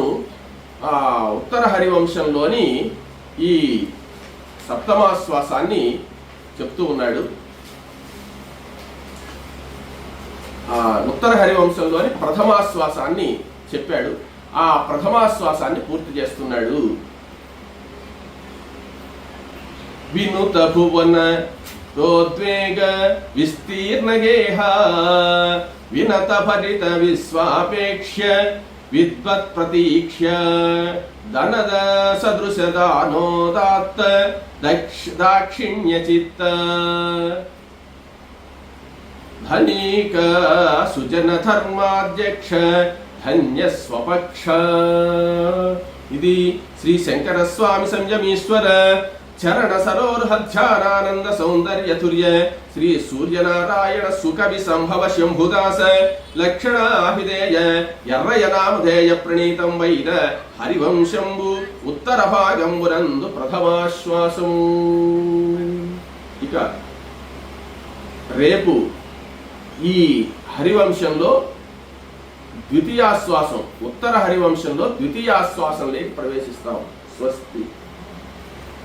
ఉత్తర హరివంశంలోని ఈ సప్తమాశ్వాసాన్ని చెప్తూ ఉన్నాడు. ఉత్తర హరివంశంలోని ప్రథమాశ్వాసాన్ని చెప్పాడు. ఆ ప్రథమాశ్వాసాన్ని పూర్తి చేస్తున్నాడు. వినుత భువన రోద్వేగ విస్తీర్ణగేహ వినత భరిత విశ్వాపేక్ష విద్వత్ ప్రతీక్ష దనద సదృశ దానోదాత్త దాక్షిణ్య చిత్త ధనీక సుజన ధర్మాధ్యక్ష ధన్య స్వపక్ష. ఇది శ్రీ శంకర స్వామి సంయమీశ్వర చరణ సరోర్హధ్యానానంద సౌందర్యతుర్య శ్రీ సూర్యనారాయణ సుకవి సంభవ శంభుదాస లక్షణాభిధేయ ఎర్రయ నామధేయ ప్రణీతం వైన హరివంశంబు ఉత్తర భాగంబునందు ప్రథమాశ్వాసము. ఇక రేపు ఈ హరివంశంలో ద్వితీయాశ్వాసం, ఉత్తర హరివంశంలో ద్వితీయాశ్వాసంలోకి ప్రవేశిస్తాం. స్వస్తి.